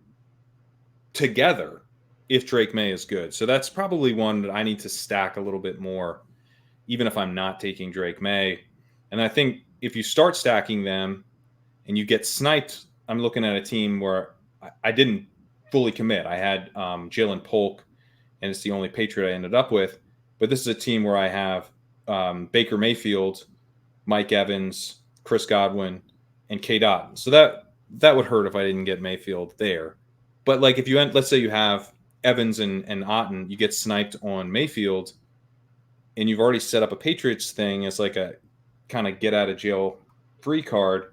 together if Drake Maye is good. So that's probably one that I need to stack a little bit more, even if I'm not taking Drake Maye. And I think if you start stacking them and you get sniped, I'm looking at a team where I didn't fully commit. I had Jalen Polk, and it's the only Patriot I ended up with. But this is a team where I have Baker Mayfield, Mike Evans, Chris Godwin, and K. Dotton. So that would hurt if I didn't get Mayfield there. But like if you let's say you have Evans and Otten, you get sniped on Mayfield, and you've already set up a Patriots thing as like a kind of get out of jail free card.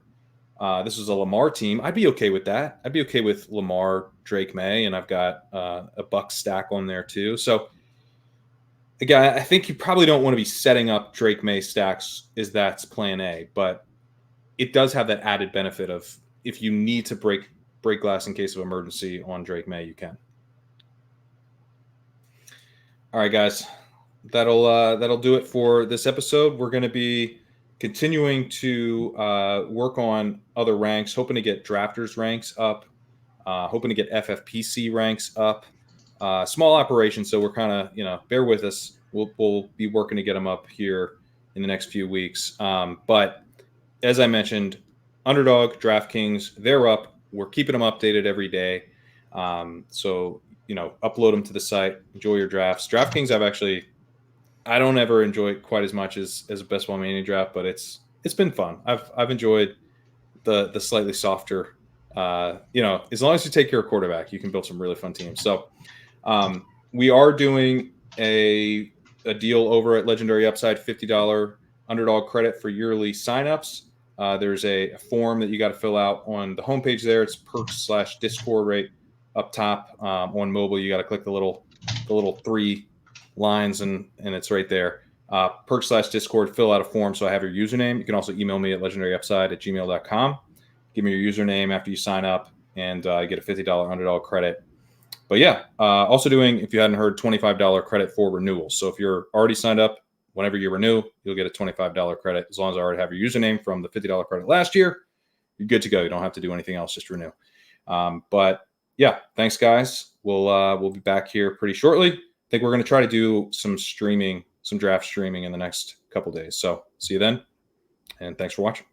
This was a Lamar team. I'd be okay with that. I'd be okay with Lamar, Drake Maye, and I've got a Buck stack on there too. So again, I think you probably don't want to be setting up Drake Maye stacks as that's plan A, but it does have that added benefit of if you need to break glass in case of emergency on Drake Maye, you can. All right, guys, that'll do it for this episode. We're going to be continuing to work on other ranks, hoping to get drafters ranks up, hoping to get FFPC ranks up. Small operation, so we're kind of, bear with us. We'll be working to get them up here in the next few weeks. But as I mentioned, Underdog, DraftKings, they're up. We're keeping them updated every day. So, upload them to the site. Enjoy your drafts. DraftKings, I don't ever enjoy it quite as much as a Best Ball Mania draft, but it's been fun. I've enjoyed the slightly softer. As long as you take care of quarterback, you can build some really fun teams. So we are doing a deal over at Legendary Upside, $50 Underdog credit for yearly signups. There's a form that you got to fill out on the homepage there. It's perks/Discord right up top. On mobile, you got to click the little 3 lines and it's right there. Perks/Discord, fill out a form so I have your username. You can also email me at legendaryupside@gmail.com. Give me your username after you sign up and get a $50 Underdog credit. But yeah, also doing, if you hadn't heard, $25 credit for renewals. So if you're already signed up, whenever you renew, you'll get a $25 credit. As long as I already have your username from the $50 credit last year, you're good to go. You don't have to do anything else, just renew. But yeah, thanks guys. We'll be back here pretty shortly. I think we're going to try to do some draft streaming in the next couple days. So see you then, and thanks for watching.